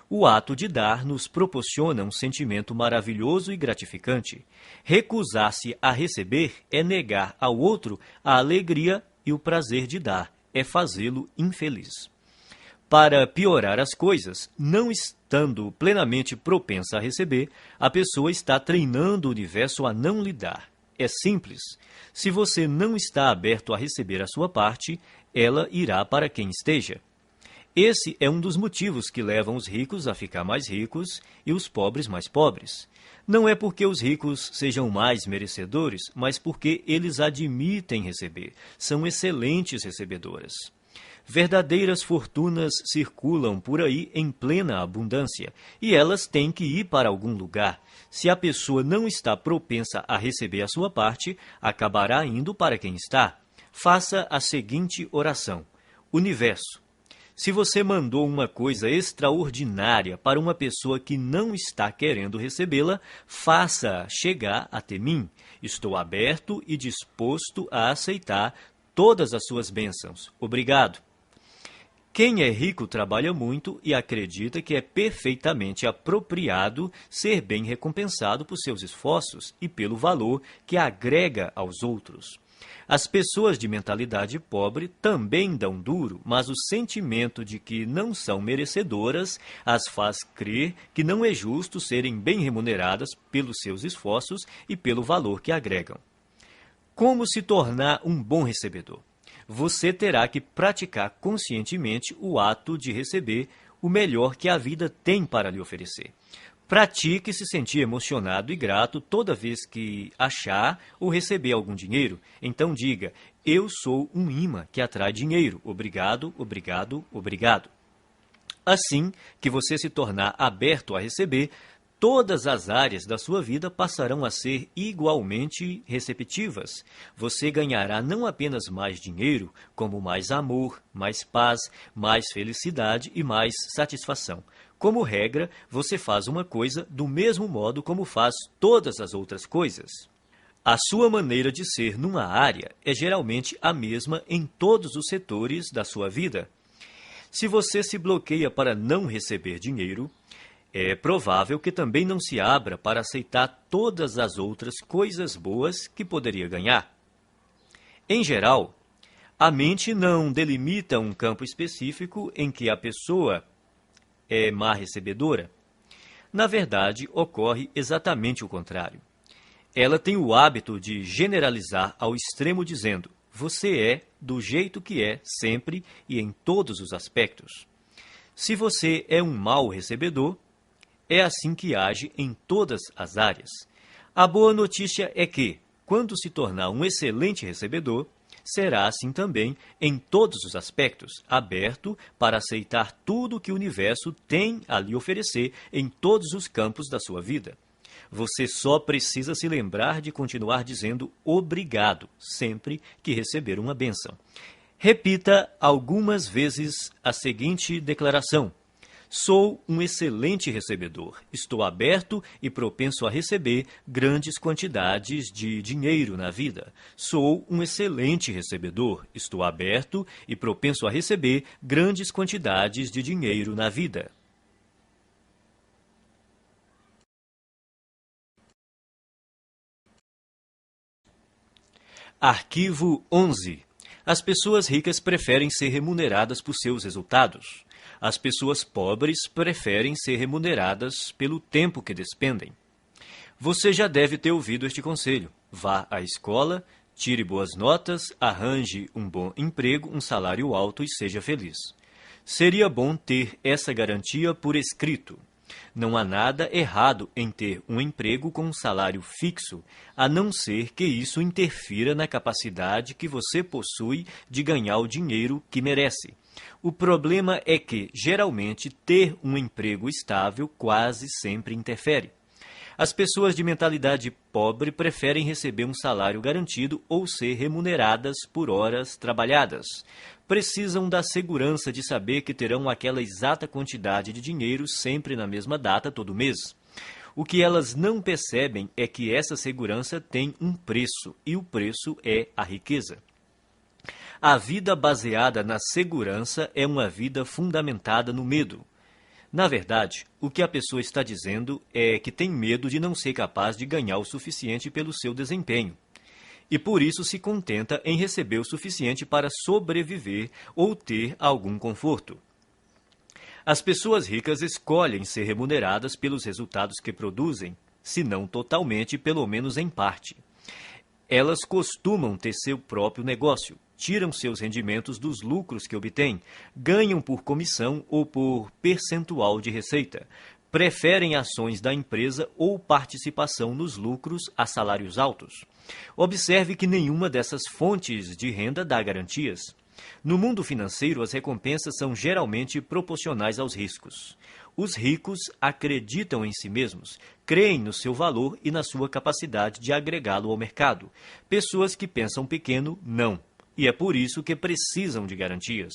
O ato de dar nos proporciona um sentimento maravilhoso e gratificante. Recusar-se a receber é negar ao outro a alegria e o prazer de dar, é fazê-lo infeliz. Para piorar as coisas, não estando plenamente propensa a receber, a pessoa está treinando o universo a não lhe dar. É simples. Se você não está aberto a receber a sua parte, ela irá para quem esteja. Esse é um dos motivos que levam os ricos a ficar mais ricos e os pobres mais pobres. Não é porque os ricos sejam mais merecedores, mas porque eles admitem receber. São excelentes recebedoras. Verdadeiras fortunas circulam por aí em plena abundância, e elas têm que ir para algum lugar. Se a pessoa não está propensa a receber a sua parte, acabará indo para quem está. Faça a seguinte oração: Universo, se você mandou uma coisa extraordinária para uma pessoa que não está querendo recebê-la, faça chegar até mim. Estou aberto e disposto a aceitar todas as suas bênçãos. Obrigado. Quem é rico trabalha muito e acredita que é perfeitamente apropriado ser bem recompensado por seus esforços e pelo valor que agrega aos outros. As pessoas de mentalidade pobre também dão duro, mas o sentimento de que não são merecedoras as faz crer que não é justo serem bem remuneradas pelos seus esforços e pelo valor que agregam. Como se tornar um bom recebedor? Você terá que praticar conscientemente o ato de receber o melhor que a vida tem para lhe oferecer. Pratique se sentir emocionado e grato toda vez que achar ou receber algum dinheiro. Então diga: eu sou um imã que atrai dinheiro. Obrigado, obrigado, obrigado. Assim que você se tornar aberto a receber, todas as áreas da sua vida passarão a ser igualmente receptivas. Você ganhará não apenas mais dinheiro, como mais amor, mais paz, mais felicidade e mais satisfação. Como regra, você faz uma coisa do mesmo modo como faz todas as outras coisas. A sua maneira de ser numa área é geralmente a mesma em todos os setores da sua vida. Se você se bloqueia para não receber dinheiro, é provável que também não se abra para aceitar todas as outras coisas boas que poderia ganhar. Em geral, a mente não delimita um campo específico em que a pessoa é má recebedora. Na verdade, ocorre exatamente o contrário. Ela tem o hábito de generalizar ao extremo dizendo: você é do jeito que é sempre e em todos os aspectos. Se você é um mau recebedor, é assim que age em todas as áreas. A boa notícia é que, quando se tornar um excelente recebedor, será assim também em todos os aspectos, aberto para aceitar tudo que o universo tem a lhe oferecer em todos os campos da sua vida. Você só precisa se lembrar de continuar dizendo obrigado sempre que receber uma bênção. Repita algumas vezes a seguinte declaração: sou um excelente recebedor. Estou aberto e propenso a receber grandes quantidades de dinheiro na vida. Sou um excelente recebedor. Estou aberto e propenso a receber grandes quantidades de dinheiro na vida. Arquivo 11. As pessoas ricas preferem ser remuneradas por seus resultados. As pessoas pobres preferem ser remuneradas pelo tempo que despendem. Você já deve ter ouvido este conselho. Vá à escola, tire boas notas, arranje um bom emprego, um salário alto e seja feliz. Seria bom ter essa garantia por escrito. Não há nada errado em ter um emprego com um salário fixo, a não ser que isso interfira na capacidade que você possui de ganhar o dinheiro que merece. O problema é que, geralmente, ter um emprego estável quase sempre interfere. As pessoas de mentalidade pobre preferem receber um salário garantido ou ser remuneradas por horas trabalhadas. Precisam da segurança de saber que terão aquela exata quantidade de dinheiro sempre na mesma data todo mês. O que elas não percebem é que essa segurança tem um preço, e o preço é a riqueza. A vida baseada na segurança é uma vida fundamentada no medo. Na verdade, o que a pessoa está dizendo é que tem medo de não ser capaz de ganhar o suficiente pelo seu desempenho. E por isso se contenta em receber o suficiente para sobreviver ou ter algum conforto. As pessoas ricas escolhem ser remuneradas pelos resultados que produzem, se não totalmente, pelo menos em parte. Elas costumam ter seu próprio negócio, tiram seus rendimentos dos lucros que obtêm, ganham por comissão ou por percentual de receita, preferem ações da empresa ou participação nos lucros a salários altos. Observe que nenhuma dessas fontes de renda dá garantias. No mundo financeiro, as recompensas são geralmente proporcionais aos riscos. Os ricos acreditam em si mesmos, creem no seu valor e na sua capacidade de agregá-lo ao mercado. Pessoas que pensam pequeno, não. e é por isso que precisam de garantias.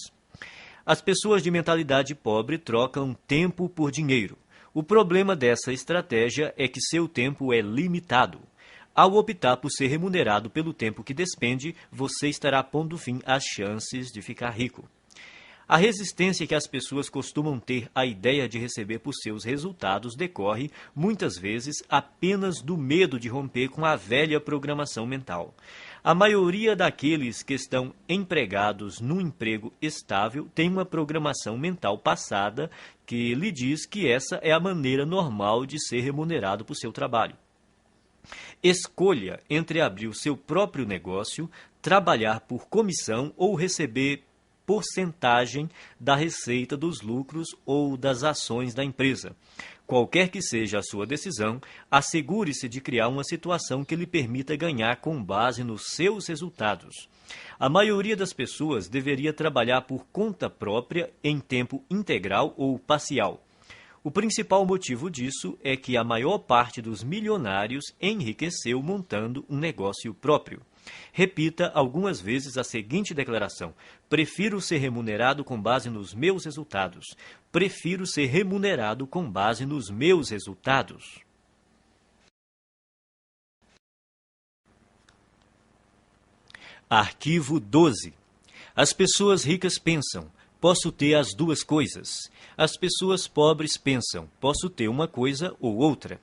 As pessoas de mentalidade pobre trocam tempo por dinheiro. O problema dessa estratégia é que seu tempo é limitado. Ao optar por ser remunerado pelo tempo que despende, você estará pondo fim às chances de ficar rico. A resistência que as pessoas costumam ter à ideia de receber por seus resultados decorre, muitas vezes, apenas do medo de romper com a velha programação mental. A maioria daqueles que estão empregados num emprego estável tem uma programação mental passada que lhe diz que essa é a maneira normal de ser remunerado por seu trabalho. Escolha entre abrir o seu próprio negócio, trabalhar por comissão ou receber porcentagem da receita dos lucros ou das ações da empresa. Qualquer que seja a sua decisão, assegure-se de criar uma situação que lhe permita ganhar com base nos seus resultados. A maioria das pessoas deveria trabalhar por conta própria em tempo integral ou parcial. O principal motivo disso é que a maior parte dos milionários enriqueceu montando um negócio próprio. Repita algumas vezes a seguinte declaração: prefiro ser remunerado com base nos meus resultados. Prefiro ser remunerado com base nos meus resultados. Arquivo 12. As pessoas ricas pensam: posso ter as duas coisas. As pessoas pobres pensam: posso ter uma coisa ou outra.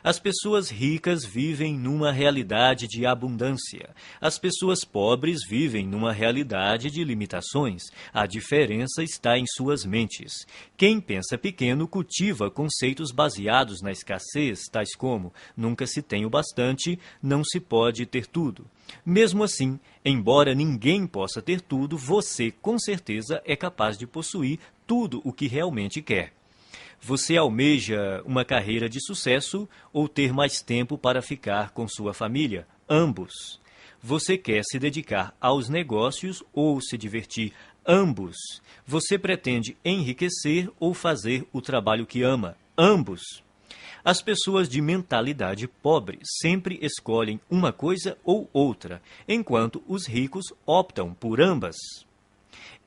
As pessoas ricas vivem numa realidade de abundância. As pessoas pobres vivem numa realidade de limitações. A diferença está em suas mentes. Quem pensa pequeno cultiva conceitos baseados na escassez, tais como: nunca se tem o bastante, não se pode ter tudo. Mesmo assim, embora ninguém possa ter tudo, você, com certeza, é capaz de possuir tudo o que realmente quer. Você almeja uma carreira de sucesso ou ter mais tempo para ficar com sua família? Ambos. Você quer se dedicar aos negócios ou se divertir? Ambos. Você pretende enriquecer ou fazer o trabalho que ama? Ambos. As pessoas de mentalidade pobre sempre escolhem uma coisa ou outra, enquanto os ricos optam por ambas.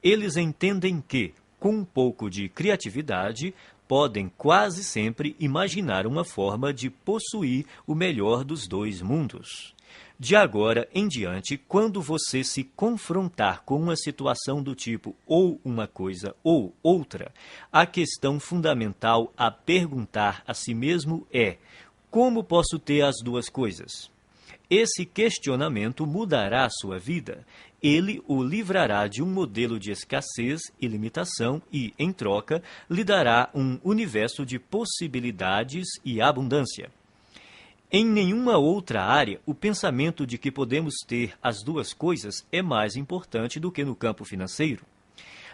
Eles entendem que, com um pouco de criatividade, podem quase sempre imaginar uma forma de possuir o melhor dos dois mundos. De agora em diante, quando você se confrontar com uma situação do tipo ou uma coisa ou outra, a questão fundamental a perguntar a si mesmo é: como posso ter as duas coisas? Esse questionamento mudará a sua vida. Ele o livrará de um modelo de escassez e limitação e, em troca, lhe dará um universo de possibilidades e abundância. Em nenhuma outra área, o pensamento de que podemos ter as duas coisas é mais importante do que no campo financeiro.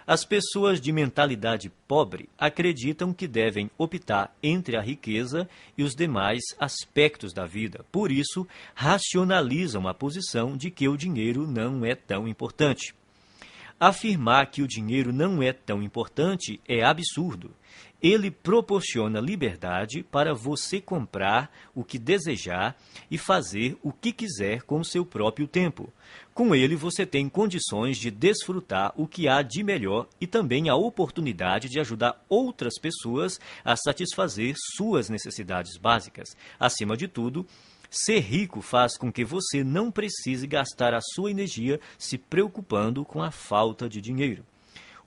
As pessoas de mentalidade pobre acreditam que devem optar entre a riqueza e os demais aspectos da vida. Por isso, racionalizam a posição de que o dinheiro não é tão importante. Afirmar que o dinheiro não é tão importante é absurdo. Ele proporciona liberdade para você comprar o que desejar e fazer o que quiser com seu próprio tempo. Com ele, você tem condições de desfrutar o que há de melhor e também a oportunidade de ajudar outras pessoas a satisfazer suas necessidades básicas. Acima de tudo, ser rico faz com que você não precise gastar a sua energia se preocupando com a falta de dinheiro.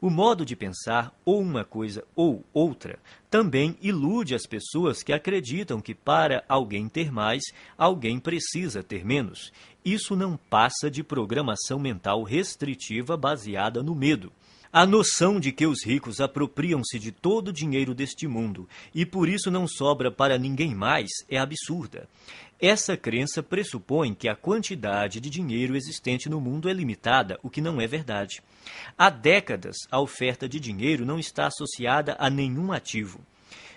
O modo de pensar, ou uma coisa ou outra, também ilude as pessoas que acreditam que para alguém ter mais, alguém precisa ter menos. Isso não passa de programação mental restritiva baseada no medo. A noção de que os ricos apropriam-se de todo o dinheiro deste mundo e por isso não sobra para ninguém mais é absurda. Essa crença pressupõe que a quantidade de dinheiro existente no mundo é limitada, o que não é verdade. Há décadas, a oferta de dinheiro não está associada a nenhum ativo.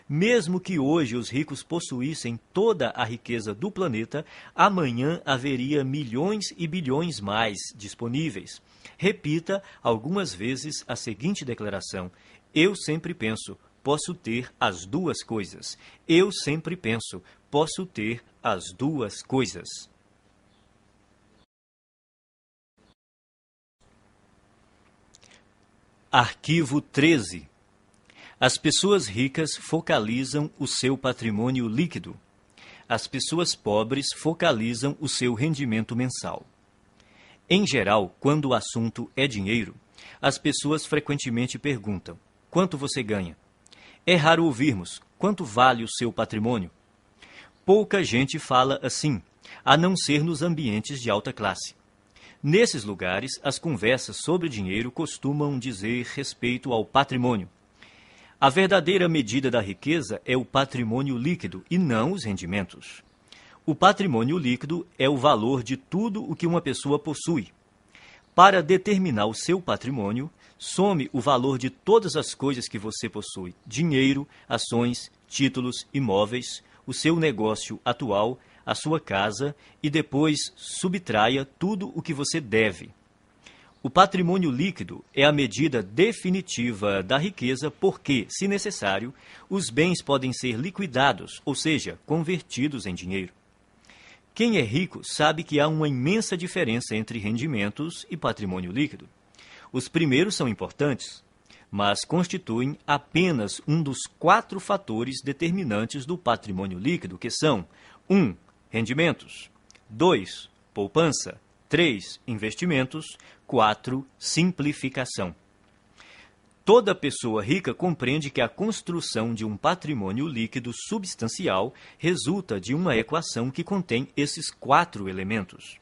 Mesmo que hoje os ricos possuíssem toda a riqueza do planeta, amanhã haveria milhões e bilhões mais disponíveis. Repita algumas vezes a seguinte declaração: eu sempre penso, posso ter as duas coisas. Eu sempre penso, posso ter as duas coisas. Arquivo 13. As pessoas ricas focalizam o seu patrimônio líquido. As pessoas pobres focalizam o seu rendimento mensal. Em geral, quando o assunto é dinheiro, as pessoas frequentemente perguntam: quanto você ganha? É raro ouvirmos: quanto vale o seu patrimônio? Pouca gente fala assim, a não ser nos ambientes de alta classe. Nesses lugares, as conversas sobre dinheiro costumam dizer respeito ao patrimônio. A verdadeira medida da riqueza é o patrimônio líquido e não os rendimentos. O patrimônio líquido é o valor de tudo o que uma pessoa possui. Para determinar o seu patrimônio, some o valor de todas as coisas que você possui: dinheiro, ações, títulos, imóveis, o seu negócio atual, a sua casa, e depois subtraia tudo o que você deve. O patrimônio líquido é a medida definitiva da riqueza porque, se necessário, os bens podem ser liquidados, ou seja, convertidos em dinheiro. Quem é rico sabe que há uma imensa diferença entre rendimentos e patrimônio líquido. Os primeiros são importantes, mas constituem apenas um dos 4 fatores determinantes do patrimônio líquido, que são 1. Rendimentos, 2. Poupança, 3. Investimentos, 4. Simplificação. Toda pessoa rica compreende que a construção de um patrimônio líquido substancial resulta de uma equação que contém esses 4 elementos.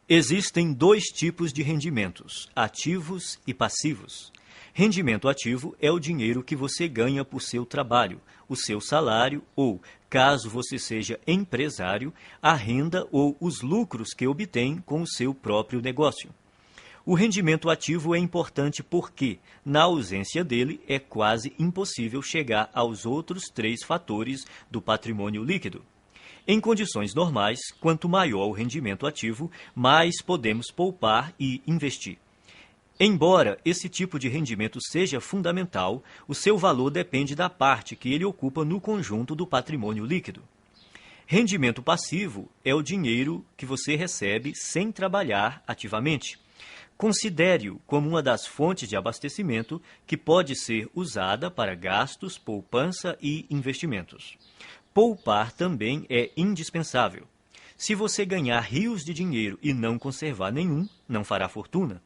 Existem 2 tipos de rendimentos: ativos e passivos. Rendimento ativo é o dinheiro que você ganha por seu trabalho, o seu salário ou, caso você seja empresário, a renda ou os lucros que obtém com o seu próprio negócio. O rendimento ativo é importante porque, na ausência dele, é quase impossível chegar aos outros 3 fatores do patrimônio líquido. Em condições normais, quanto maior o rendimento ativo, mais podemos poupar e investir. Embora esse tipo de rendimento seja fundamental, o seu valor depende da parte que ele ocupa no conjunto do patrimônio líquido. Rendimento passivo é o dinheiro que você recebe sem trabalhar ativamente. Considere-o como uma das fontes de abastecimento que pode ser usada para gastos, poupança e investimentos. Poupar também é indispensável. Se você ganhar rios de dinheiro e não conservar nenhum, não fará fortuna.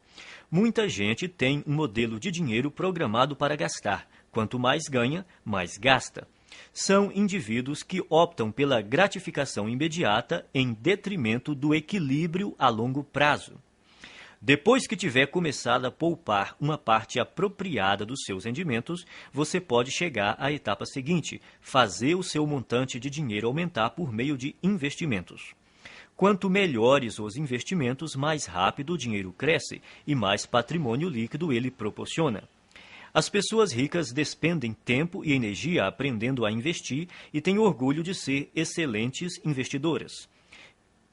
Muita gente tem um modelo de dinheiro programado para gastar. Quanto mais ganha, mais gasta. São indivíduos que optam pela gratificação imediata em detrimento do equilíbrio a longo prazo. Depois que tiver começado a poupar uma parte apropriada dos seus rendimentos, você pode chegar à etapa seguinte: fazer o seu montante de dinheiro aumentar por meio de investimentos. Quanto melhores os investimentos, mais rápido o dinheiro cresce e mais patrimônio líquido ele proporciona. As pessoas ricas despendem tempo e energia aprendendo a investir e têm orgulho de ser excelentes investidoras.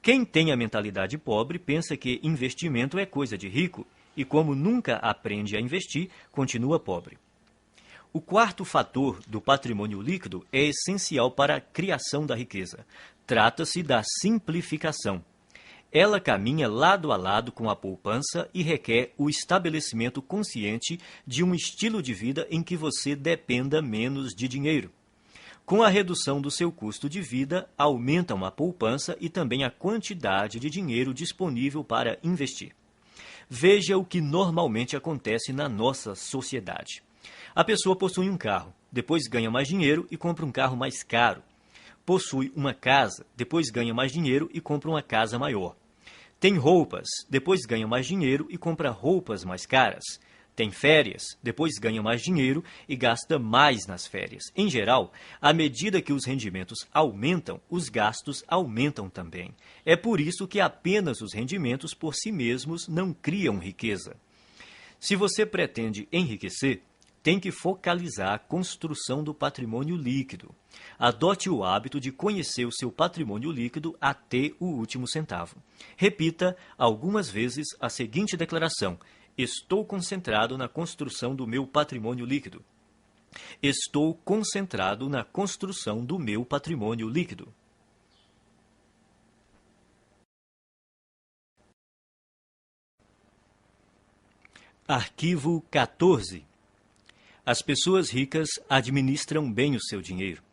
Quem tem a mentalidade pobre pensa que investimento é coisa de rico e, como nunca aprende a investir, continua pobre. O 4º fator do patrimônio líquido é essencial para a criação da riqueza. Trata-se da simplificação. Ela caminha lado a lado com a poupança e requer o estabelecimento consciente de um estilo de vida em que você dependa menos de dinheiro. Com a redução do seu custo de vida, aumentam a poupança e também a quantidade de dinheiro disponível para investir. Veja o que normalmente acontece na nossa sociedade. A pessoa possui um carro, depois ganha mais dinheiro e compra um carro mais caro. Possui uma casa, depois ganha mais dinheiro e compra uma casa maior. Tem roupas, depois ganha mais dinheiro e compra roupas mais caras. Tem férias, depois ganha mais dinheiro e gasta mais nas férias. Em geral, à medida que os rendimentos aumentam, os gastos aumentam também. É por isso que apenas os rendimentos por si mesmos não criam riqueza. Se você pretende enriquecer, tem que focalizar a construção do patrimônio líquido. Adote o hábito de conhecer o seu patrimônio líquido até o último centavo. Repita algumas vezes a seguinte declaração: estou concentrado na construção do meu patrimônio líquido. Estou concentrado na construção do meu patrimônio líquido. Arquivo 14. As pessoas ricas administram bem o seu dinheiro.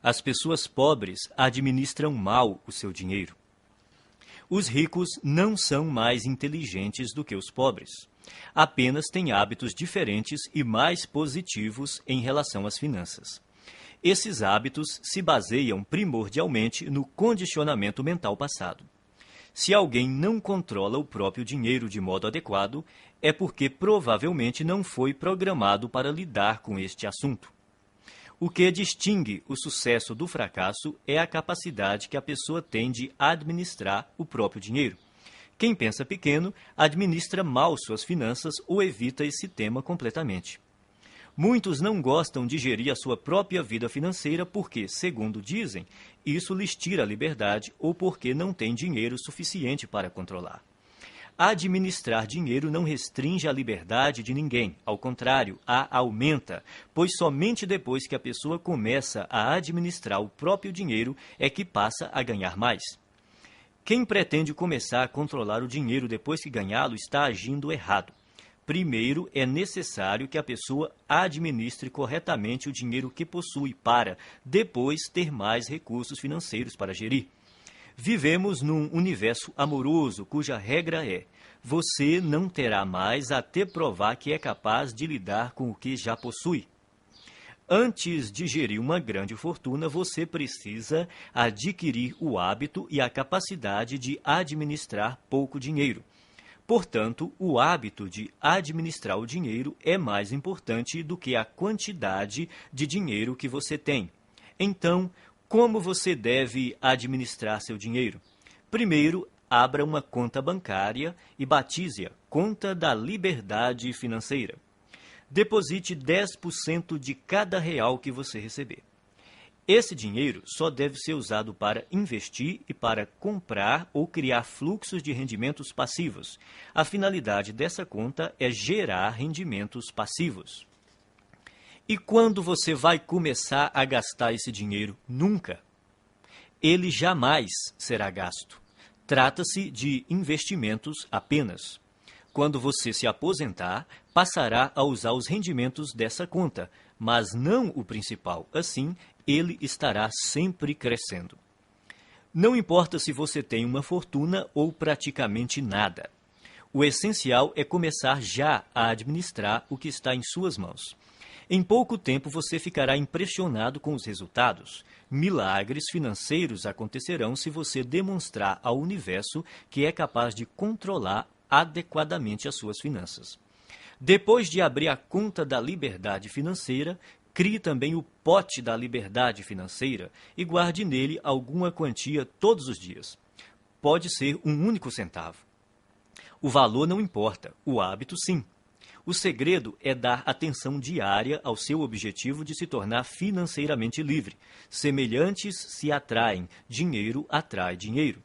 As pessoas pobres administram mal o seu dinheiro. Os ricos não são mais inteligentes do que os pobres. Apenas têm hábitos diferentes e mais positivos em relação às finanças. Esses hábitos se baseiam primordialmente no condicionamento mental passado. Se alguém não controla o próprio dinheiro de modo adequado, é porque provavelmente não foi programado para lidar com este assunto. O que distingue o sucesso do fracasso é a capacidade que a pessoa tem de administrar o próprio dinheiro. Quem pensa pequeno administra mal suas finanças ou evita esse tema completamente. Muitos não gostam de gerir a sua própria vida financeira porque, segundo dizem, isso lhes tira a liberdade ou porque não têm dinheiro suficiente para controlar. Administrar dinheiro não restringe a liberdade de ninguém, ao contrário, a aumenta, pois somente depois que a pessoa começa a administrar o próprio dinheiro é que passa a ganhar mais. Quem pretende começar a controlar o dinheiro depois que ganhá-lo está agindo errado. Primeiro, é necessário que a pessoa administre corretamente o dinheiro que possui para, depois, ter mais recursos financeiros para gerir. Vivemos num universo amoroso cuja regra é: você não terá mais até provar que é capaz de lidar com o que já possui. Antes de gerir uma grande fortuna, você precisa adquirir o hábito e a capacidade de administrar pouco dinheiro. Portanto, o hábito de administrar o dinheiro é mais importante do que a quantidade de dinheiro que você tem. Então, como você deve administrar seu dinheiro? Primeiro, abra uma conta bancária e batize-a Conta da Liberdade Financeira. Deposite 10% de cada real que você receber. Esse dinheiro só deve ser usado para investir e para comprar ou criar fluxos de rendimentos passivos. A finalidade dessa conta é gerar rendimentos passivos. E quando você vai começar a gastar esse dinheiro? Nunca. Ele jamais será gasto. Trata-se de investimentos apenas. Quando você se aposentar, passará a usar os rendimentos dessa conta, mas não o principal. Assim, ele estará sempre crescendo. Não importa se você tem uma fortuna ou praticamente nada. O essencial é começar já a administrar o que está em suas mãos. Em pouco tempo você ficará impressionado com os resultados. Milagres financeiros acontecerão se você demonstrar ao universo que é capaz de controlar adequadamente as suas finanças. Depois de abrir a conta da liberdade financeira, crie também o pote da liberdade financeira e guarde nele alguma quantia todos os dias. Pode ser um único centavo. O valor não importa, o hábito sim. O segredo é dar atenção diária ao seu objetivo de se tornar financeiramente livre. Semelhantes se atraem, dinheiro atrai dinheiro.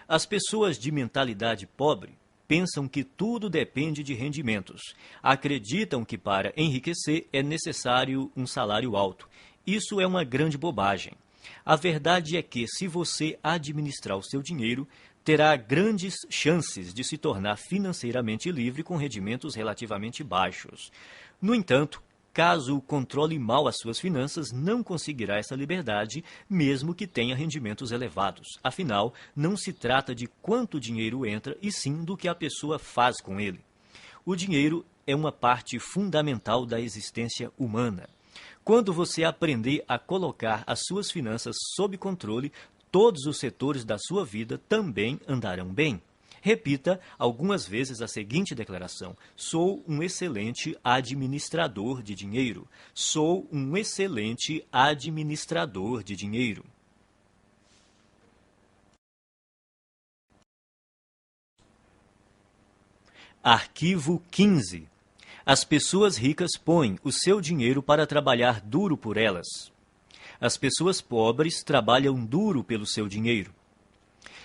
As pessoas de mentalidade pobre pensam que tudo depende de rendimentos. Acreditam que para enriquecer é necessário um salário alto. Isso é uma grande bobagem. A verdade é que, se você administrar o seu dinheiro, terá grandes chances de se tornar financeiramente livre com rendimentos relativamente baixos. No entanto, caso controle mal as suas finanças, não conseguirá essa liberdade, mesmo que tenha rendimentos elevados. Afinal, não se trata de quanto dinheiro entra, e sim do que a pessoa faz com ele. O dinheiro é uma parte fundamental da existência humana. Quando você aprender a colocar as suas finanças sob controle, todos os setores da sua vida também andarão bem. Repita algumas vezes a seguinte declaração: sou um excelente administrador de dinheiro. Sou um excelente administrador de dinheiro. Arquivo 15. As pessoas ricas põem o seu dinheiro para trabalhar duro por elas. As pessoas pobres trabalham duro pelo seu dinheiro.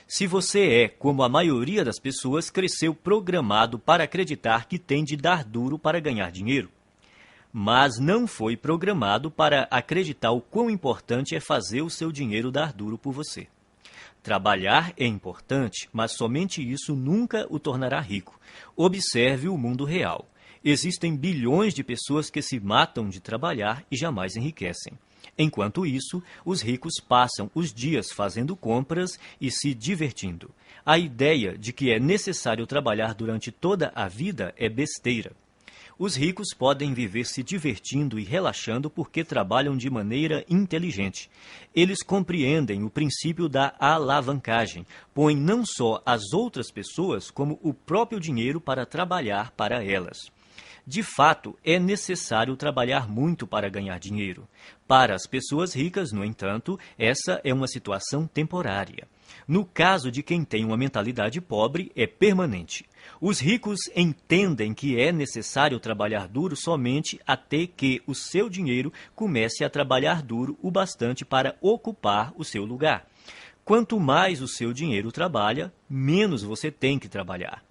Se você é, como a maioria das pessoas, cresceu programado para acreditar que tem de dar duro para ganhar dinheiro. Mas não foi programado para acreditar o quão importante é fazer o seu dinheiro dar duro por você. Trabalhar é importante, mas somente isso nunca o tornará rico. Observe o mundo real. Existem bilhões de pessoas que se matam de trabalhar e jamais enriquecem. Enquanto isso, os ricos passam os dias fazendo compras e se divertindo. A ideia de que é necessário trabalhar durante toda a vida é besteira. Os ricos podem viver se divertindo e relaxando porque trabalham de maneira inteligente. Eles compreendem o princípio da alavancagem, põem não só as outras pessoas, como o próprio dinheiro para trabalhar para elas. De fato, é necessário trabalhar muito para ganhar dinheiro. Para as pessoas ricas, no entanto, essa é uma situação temporária. No caso de quem tem uma mentalidade pobre, é permanente. Os ricos entendem que é necessário trabalhar duro somente até que o seu dinheiro comece a trabalhar duro o bastante para ocupar o seu lugar. Quanto mais o seu dinheiro trabalha, menos você tem que trabalhar.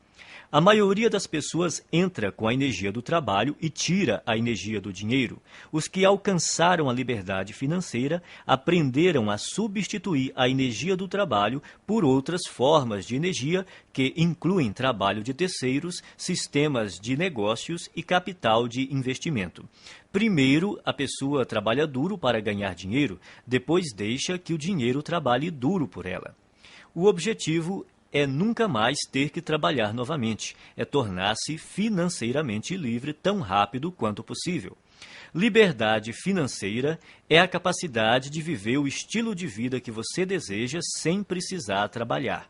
A maioria das pessoas entra com a energia do trabalho e tira a energia do dinheiro. Os que alcançaram a liberdade financeira aprenderam a substituir a energia do trabalho por outras formas de energia que incluem trabalho de terceiros, sistemas de negócios e capital de investimento. Primeiro, a pessoa trabalha duro para ganhar dinheiro, depois deixa que o dinheiro trabalhe duro por ela. O objetivo é nunca mais ter que trabalhar novamente, é tornar-se financeiramente livre tão rápido quanto possível. Liberdade financeira é a capacidade de viver o estilo de vida que você deseja sem precisar trabalhar.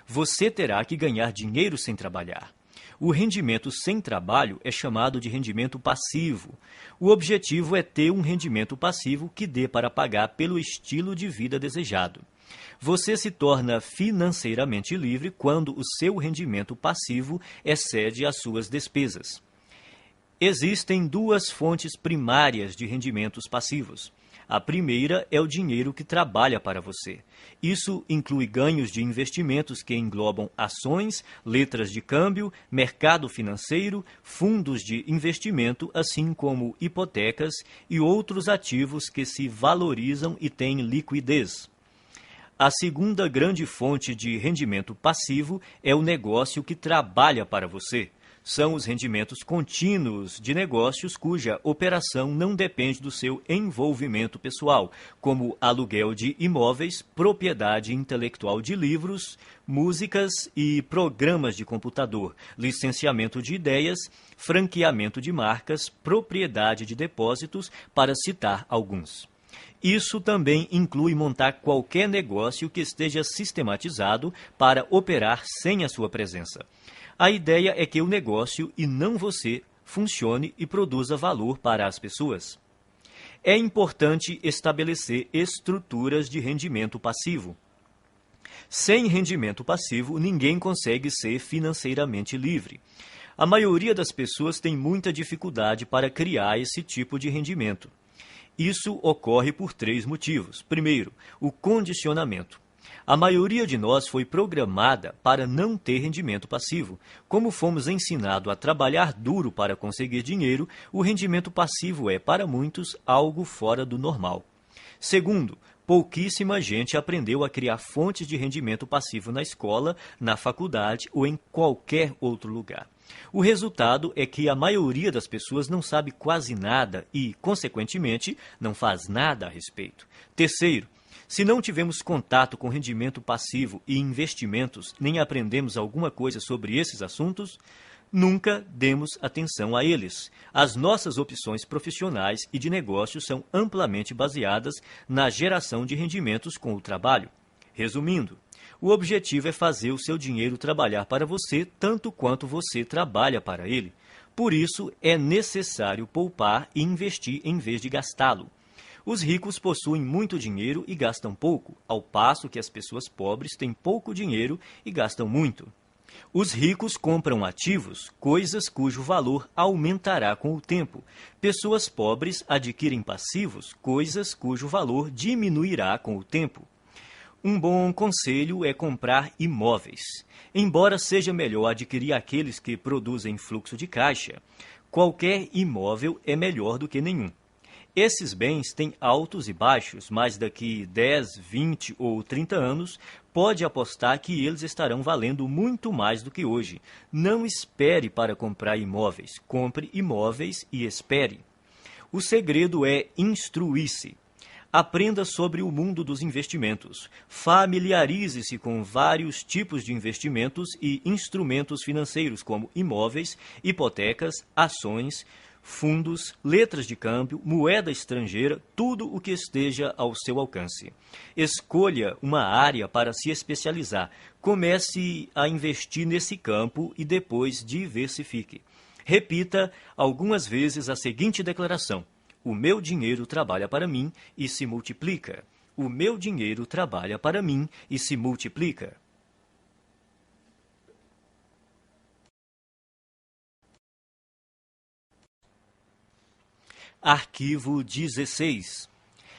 Você terá que ganhar dinheiro sem trabalhar. O rendimento sem trabalho é chamado de rendimento passivo. O objetivo é ter um rendimento passivo que dê para pagar pelo estilo de vida desejado. Você se torna financeiramente livre quando o seu rendimento passivo excede as suas despesas. Existem duas fontes primárias de rendimentos passivos. A primeira é o dinheiro que trabalha para você. Isso inclui ganhos de investimentos que englobam ações, letras de câmbio, mercado financeiro, fundos de investimento, assim como hipotecas e outros ativos que se valorizam e têm liquidez. A segunda grande fonte de rendimento passivo é o negócio que trabalha para você. São os rendimentos contínuos de negócios cuja operação não depende do seu envolvimento pessoal, como aluguel de imóveis, propriedade intelectual de livros, músicas e programas de computador, licenciamento de ideias, franqueamento de marcas, propriedade de depósitos, para citar alguns. Isso também inclui montar qualquer negócio que esteja sistematizado para operar sem a sua presença. A ideia é que o negócio, e não você, funcione e produza valor para as pessoas. É importante estabelecer estruturas de rendimento passivo. Sem rendimento passivo, ninguém consegue ser financeiramente livre. A maioria das pessoas tem muita dificuldade para criar esse tipo de rendimento. Isso ocorre por 3 motivos. Primeiro, o condicionamento. A maioria de nós foi programada para não ter rendimento passivo. Como fomos ensinados a trabalhar duro para conseguir dinheiro, o rendimento passivo é, para muitos, algo fora do normal. Segundo, pouquíssima gente aprendeu a criar fontes de rendimento passivo na escola, na faculdade ou em qualquer outro lugar. O resultado é que a maioria das pessoas não sabe quase nada e, consequentemente, não faz nada a respeito. Terceiro, se não tivemos contato com rendimento passivo e investimentos, nem aprendemos alguma coisa sobre esses assuntos, nunca demos atenção a eles. As nossas opções profissionais e de negócios são amplamente baseadas na geração de rendimentos com o trabalho. Resumindo, o objetivo é fazer o seu dinheiro trabalhar para você tanto quanto você trabalha para ele. Por isso, é necessário poupar e investir em vez de gastá-lo. Os ricos possuem muito dinheiro e gastam pouco, ao passo que as pessoas pobres têm pouco dinheiro e gastam muito. Os ricos compram ativos, coisas cujo valor aumentará com o tempo. Pessoas pobres adquirem passivos, coisas cujo valor diminuirá com o tempo. Um bom conselho é comprar imóveis. Embora seja melhor adquirir aqueles que produzem fluxo de caixa, qualquer imóvel é melhor do que nenhum. Esses bens têm altos e baixos, mas daqui 10, 20 ou 30 anos, pode apostar que eles estarão valendo muito mais do que hoje. Não espere para comprar imóveis. Compre imóveis e espere. O segredo é instruir-se. Aprenda sobre o mundo dos investimentos. Familiarize-se com vários tipos de investimentos e instrumentos financeiros, como imóveis, hipotecas, ações, fundos, letras de câmbio, moeda estrangeira, tudo o que esteja ao seu alcance. Escolha uma área para se especializar. Comece a investir nesse campo e depois diversifique. Repita algumas vezes a seguinte declaração: o meu dinheiro trabalha para mim e se multiplica. O meu dinheiro trabalha para mim e se multiplica. Arquivo 16.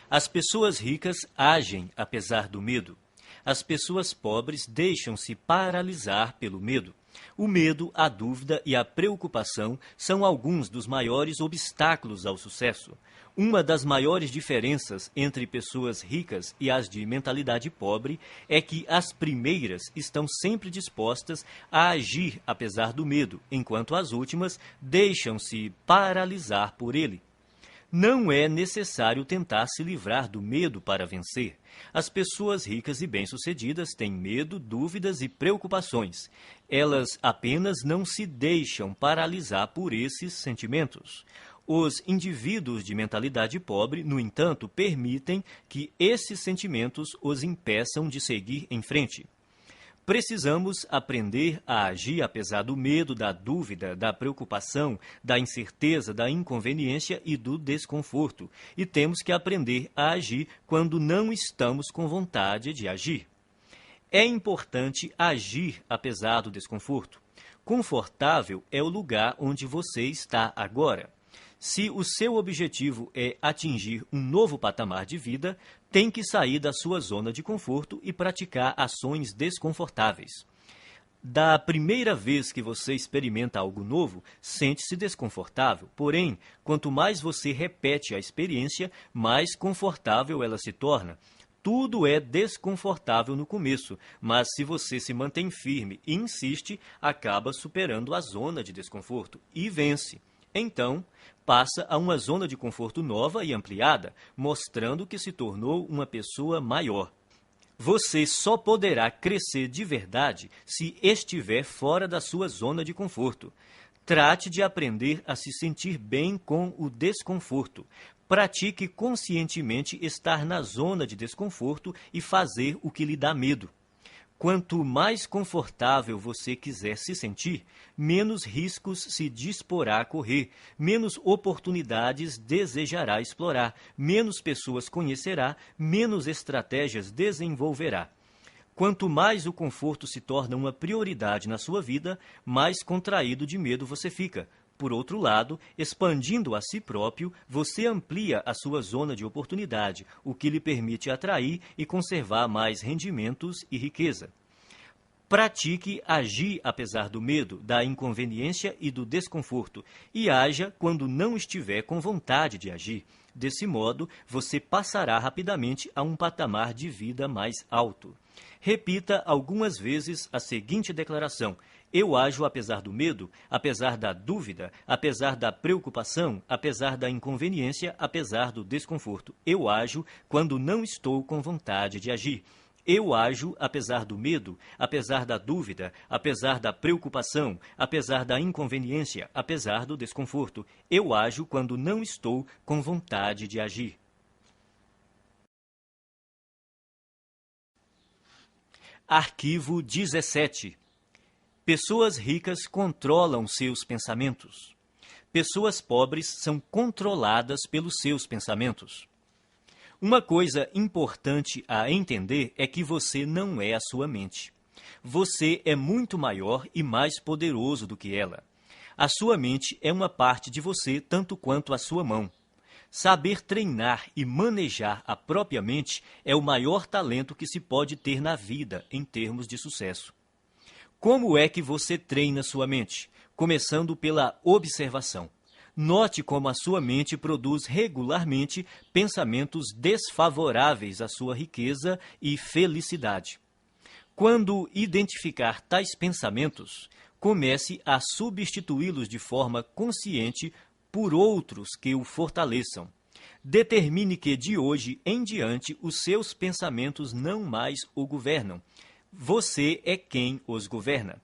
As pessoas ricas agem apesar do medo. As pessoas pobres deixam-se paralisar pelo medo. O medo, a dúvida e a preocupação são alguns dos maiores obstáculos ao sucesso. Uma das maiores diferenças entre pessoas ricas e as de mentalidade pobre é que as primeiras estão sempre dispostas a agir apesar do medo, enquanto as últimas deixam-se paralisar por ele. Não é necessário tentar se livrar do medo para vencer. As pessoas ricas e bem-sucedidas têm medo, dúvidas e preocupações. Elas apenas não se deixam paralisar por esses sentimentos. Os indivíduos de mentalidade pobre, no entanto, permitem que esses sentimentos os impeçam de seguir em frente. Precisamos aprender a agir apesar do medo, da dúvida, da preocupação, da incerteza, da inconveniência e do desconforto. E temos que aprender a agir quando não estamos com vontade de agir. É importante agir apesar do desconforto. Confortável é o lugar onde você está agora. Se o seu objetivo é atingir um novo patamar de vida, tem que sair da sua zona de conforto e praticar ações desconfortáveis. Da primeira vez que você experimenta algo novo, sente-se desconfortável. Porém, quanto mais você repete a experiência, mais confortável ela se torna. Tudo é desconfortável no começo, mas se você se mantém firme e insiste, acaba superando a zona de desconforto e vence. Então, passa a uma zona de conforto nova e ampliada, mostrando que se tornou uma pessoa maior. Você só poderá crescer de verdade se estiver fora da sua zona de conforto. Trate de aprender a se sentir bem com o desconforto. Pratique conscientemente estar na zona de desconforto e fazer o que lhe dá medo. Quanto mais confortável você quiser se sentir, menos riscos se disporá a correr, menos oportunidades desejará explorar, menos pessoas conhecerá, menos estratégias desenvolverá. Quanto mais o conforto se torna uma prioridade na sua vida, mais contraído de medo você fica. Por outro lado, expandindo a si próprio, você amplia a sua zona de oportunidade, o que lhe permite atrair e conservar mais rendimentos e riqueza. Pratique agir apesar do medo, da inconveniência e do desconforto, e haja quando não estiver com vontade de agir. Desse modo, você passará rapidamente a um patamar de vida mais alto. Repita algumas vezes a seguinte declaração: eu ajo apesar do medo, apesar da dúvida, apesar da preocupação, apesar da inconveniência, apesar do desconforto. Eu ajo quando não estou com vontade de agir. Eu ajo apesar do medo, apesar da dúvida, apesar da preocupação, apesar da inconveniência, apesar do desconforto. Eu ajo quando não estou com vontade de agir. Arquivo 17. Pessoas ricas controlam seus pensamentos. Pessoas pobres são controladas pelos seus pensamentos. Uma coisa importante a entender é que você não é a sua mente. Você é muito maior e mais poderoso do que ela. A sua mente é uma parte de você tanto quanto a sua mão. Saber treinar e manejar a própria mente é o maior talento que se pode ter na vida em termos de sucesso. Como é que você treina sua mente? Começando pela observação. Note como a sua mente produz regularmente pensamentos desfavoráveis à sua riqueza e felicidade. Quando identificar tais pensamentos, comece a substituí-los de forma consciente por outros que o fortaleçam. Determine que de hoje em diante os seus pensamentos não mais o governam. Você é quem os governa.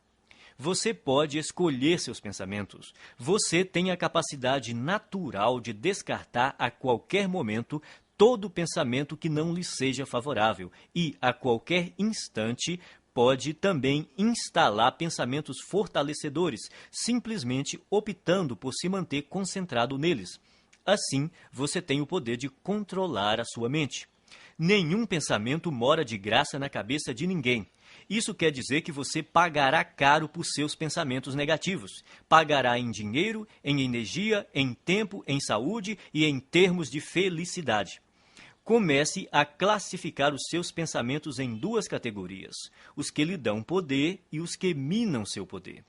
Você pode escolher seus pensamentos. Você tem a capacidade natural de descartar a qualquer momento todo pensamento que não lhe seja favorável e, a qualquer instante, pode também instalar pensamentos fortalecedores, simplesmente optando por se manter concentrado neles. Assim, você tem o poder de controlar a sua mente. Nenhum pensamento mora de graça na cabeça de ninguém. Isso quer dizer que você pagará caro por seus pensamentos negativos. Pagará em dinheiro, em energia, em tempo, em saúde e em termos de felicidade. Comece a classificar os seus pensamentos em duas categorias: os que lhe dão poder e os que minam seu poder.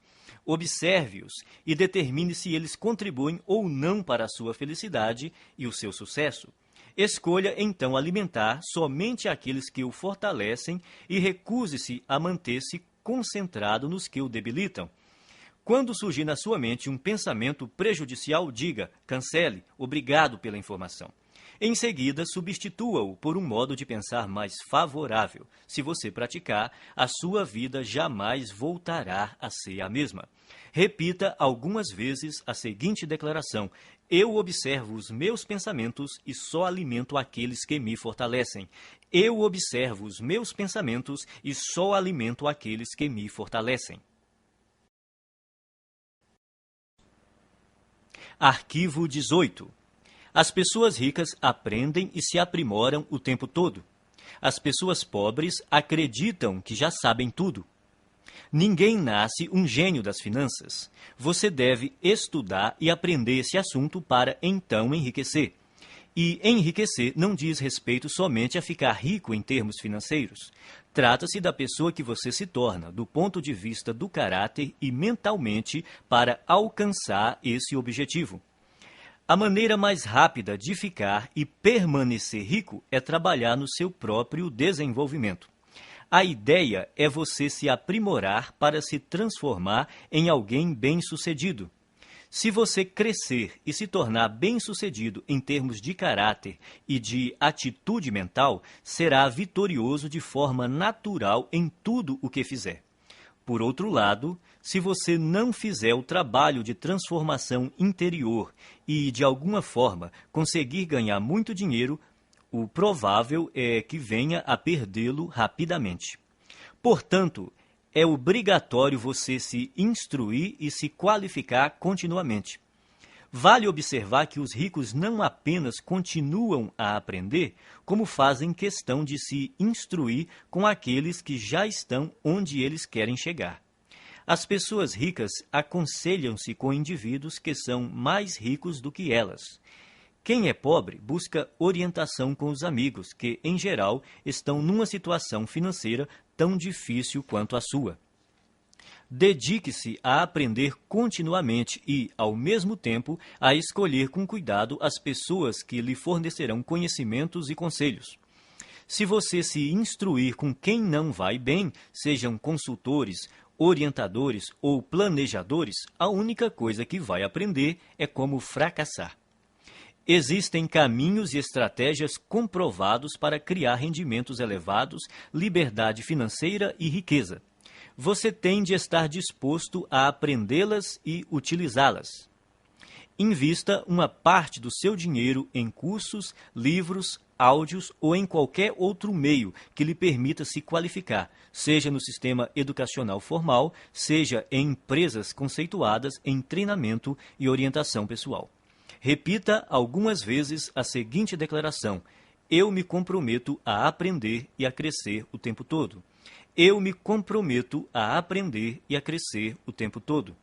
Observe-os e determine se eles contribuem ou não para a sua felicidade e o seu sucesso. Escolha, então, alimentar somente aqueles que o fortalecem e recuse-se a manter-se concentrado nos que o debilitam. Quando surgir na sua mente um pensamento prejudicial, diga: cancele, obrigado pela informação. Em seguida, substitua-o por um modo de pensar mais favorável. Se você praticar, a sua vida jamais voltará a ser a mesma. Repita algumas vezes a seguinte declaração: eu observo os meus pensamentos e só alimento aqueles que me fortalecem. Eu observo os meus pensamentos e só alimento aqueles que me fortalecem. Arquivo 18. As pessoas ricas aprendem e se aprimoram o tempo todo. As pessoas pobres acreditam que já sabem tudo. Ninguém nasce um gênio das finanças. Você deve estudar e aprender esse assunto para então enriquecer. E enriquecer não diz respeito somente a ficar rico em termos financeiros. Trata-se da pessoa que você se torna, do ponto de vista do caráter e mentalmente, para alcançar esse objetivo. A maneira mais rápida de ficar e permanecer rico é trabalhar no seu próprio desenvolvimento. A ideia é você se aprimorar para se transformar em alguém bem-sucedido. Se você crescer e se tornar bem-sucedido em termos de caráter e de atitude mental, será vitorioso de forma natural em tudo o que fizer. Por outro lado, se você não fizer o trabalho de transformação interior e, de alguma forma, conseguir ganhar muito dinheiro, o provável é que venha a perdê-lo rapidamente. Portanto, é obrigatório você se instruir e se qualificar continuamente. Vale observar que os ricos não apenas continuam a aprender, como fazem questão de se instruir com aqueles que já estão onde eles querem chegar. As pessoas ricas aconselham-se com indivíduos que são mais ricos do que elas. Quem é pobre busca orientação com os amigos, que, em geral, estão numa situação financeira tão difícil quanto a sua. Dedique-se a aprender continuamente e, ao mesmo tempo, a escolher com cuidado as pessoas que lhe fornecerão conhecimentos e conselhos. Se você se instruir com quem não vai bem, sejam consultores, orientadores ou planejadores, a única coisa que vai aprender é como fracassar. Existem caminhos e estratégias comprovados para criar rendimentos elevados, liberdade financeira e riqueza. Você tem de estar disposto a aprendê-las e utilizá-las. Invista uma parte do seu dinheiro em cursos, livros, áudios ou em qualquer outro meio que lhe permita se qualificar, seja no sistema educacional formal, seja em empresas conceituadas em treinamento e orientação pessoal. Repita algumas vezes a seguinte declaração: eu me comprometo a aprender e a crescer o tempo todo. Eu me comprometo a aprender e a crescer o tempo todo.